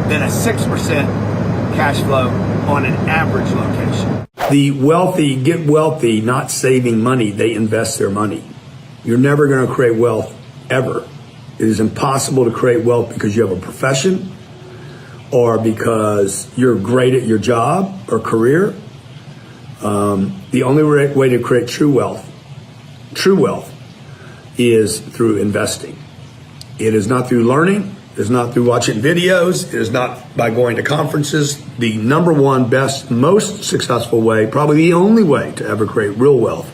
than a 6% cash flow on an average location. The wealthy get wealthy not saving money. They invest their money. You're never going to create wealth ever. It is impossible to create wealth because you have a profession or because you're great at your job or career. The only way to create true wealth is through investing. It is not through learning. It is not through watching videos. It is not by going to conferences. The number one, best, most successful way, probably the only way to ever create real wealth,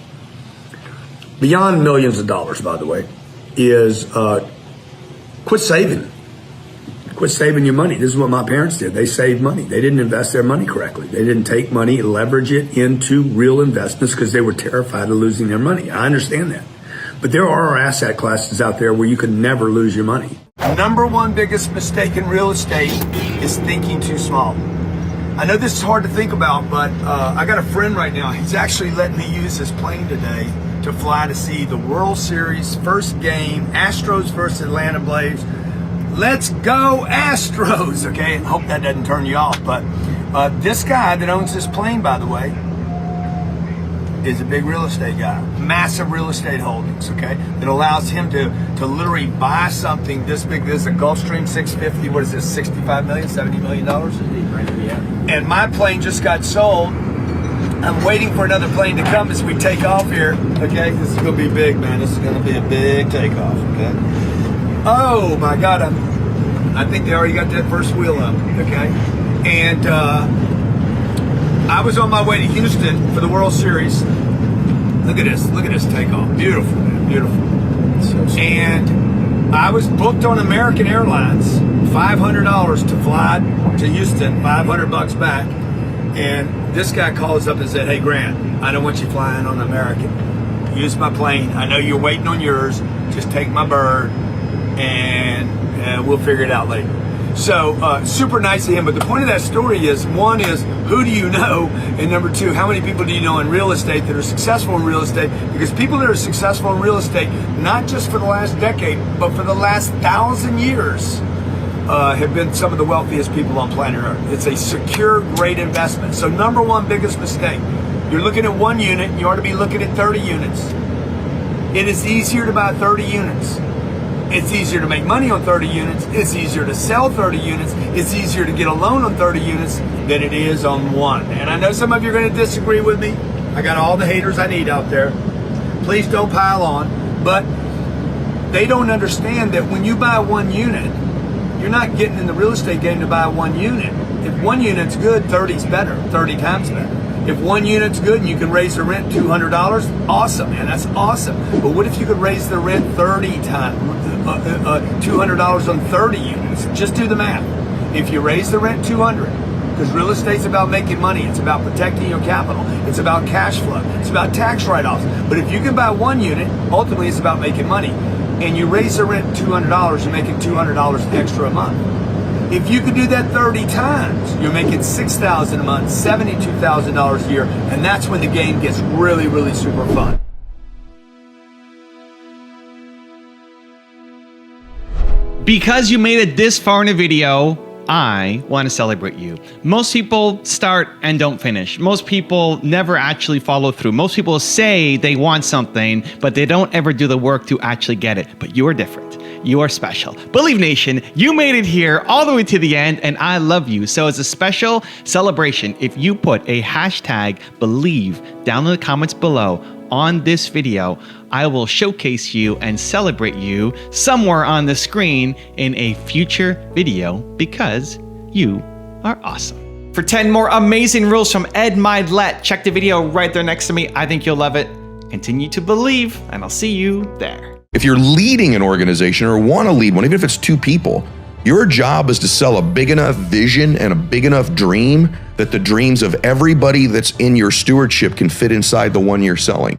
beyond millions of dollars, by the way, is quit saving. Quit saving your money. This is what my parents did. They saved money. They didn't invest their money correctly. They didn't take money and leverage it into real investments because they were terrified of losing their money. I understand that. But there are asset classes out there where you could never lose your money. Number one biggest mistake in real estate is thinking too small. I know this is hard to think about, but I got a friend right now. He's actually letting me use his plane today to fly to see the World Series first game, Astros versus Atlanta Braves. Let's go Astros, okay? And hope that doesn't turn you off. But this guy that owns this plane, by the way, is a big real estate guy. Massive real estate holdings, okay? That allows him to literally buy something this big. This is a Gulfstream 650. What is this, 65 million, $70 million? Yeah. And my plane just got sold. I'm waiting for another plane to come as we take off here, okay? This is gonna be big, man. This is gonna be a big takeoff, okay? Oh my God, I think they already got that first wheel up, okay? And I was on my way to Houston for the World Series. Look at this takeoff. Beautiful, man, beautiful. And I was booked on American Airlines, $500 to fly to Houston, $500 back. And this guy calls up and said, hey Grant, I don't want you flying on American. Use my plane. I know you're waiting on yours. Just take my bird and we'll figure it out later. So super nice of him. But the point of that story is, one is, who do you know? And number two, how many people do you know in real estate that are successful in real estate? Because people that are successful in real estate, not just for the last decade, but for the last 1,000 years, have been some of the wealthiest people on planet Earth. It's a secure, great investment. So number one biggest mistake, you're looking at one unit, you ought to be looking at 30 units. It is easier to buy 30 units. It's easier to make money on 30 units. It's easier to sell 30 units. It's easier to get a loan on 30 units than it is on one. And I know some of you are going to disagree with me. I got all the haters I need out there. Please don't pile on. But they don't understand that when you buy one unit, you're not getting in the real estate game to buy one unit. If one unit's good, 30's better, 30 times better. If one unit's good and you can raise the rent $200, awesome, man, that's awesome. But what if you could raise the rent 30 times, $200 on 30 units? Just do the math. If you raise the rent 200, because real estate's about making money, it's about protecting your capital, it's about cash flow, it's about tax write-offs. But if you can buy one unit, ultimately it's about making money. And you raise the rent $200, you're making $200 extra a month. If you could do that 30 times, you're making $6,000 a month, $72,000 a year, and that's when the game gets really, really super fun. Because you made it this far in a video, I want to celebrate you. Most people start and don't finish. Most people never actually follow through. Most people say they want something, but they don't ever do the work to actually get it. But you are different. You are special. Believe Nation, you made it here all the way to the end, and I love you. So as a special celebration, if you put a hashtag believe down in the comments below on this video, I will showcase you and celebrate you somewhere on the screen in a future video because you are awesome. For 10 more amazing rules from Ed Milet, check the video right there next to me. I think you'll love it. Continue to believe, and I'll see you there. If you're leading an organization or want to lead one, even if it's 2 people, your job is to sell a big enough vision and a big enough dream that the dreams of everybody that's in your stewardship can fit inside the one you're selling.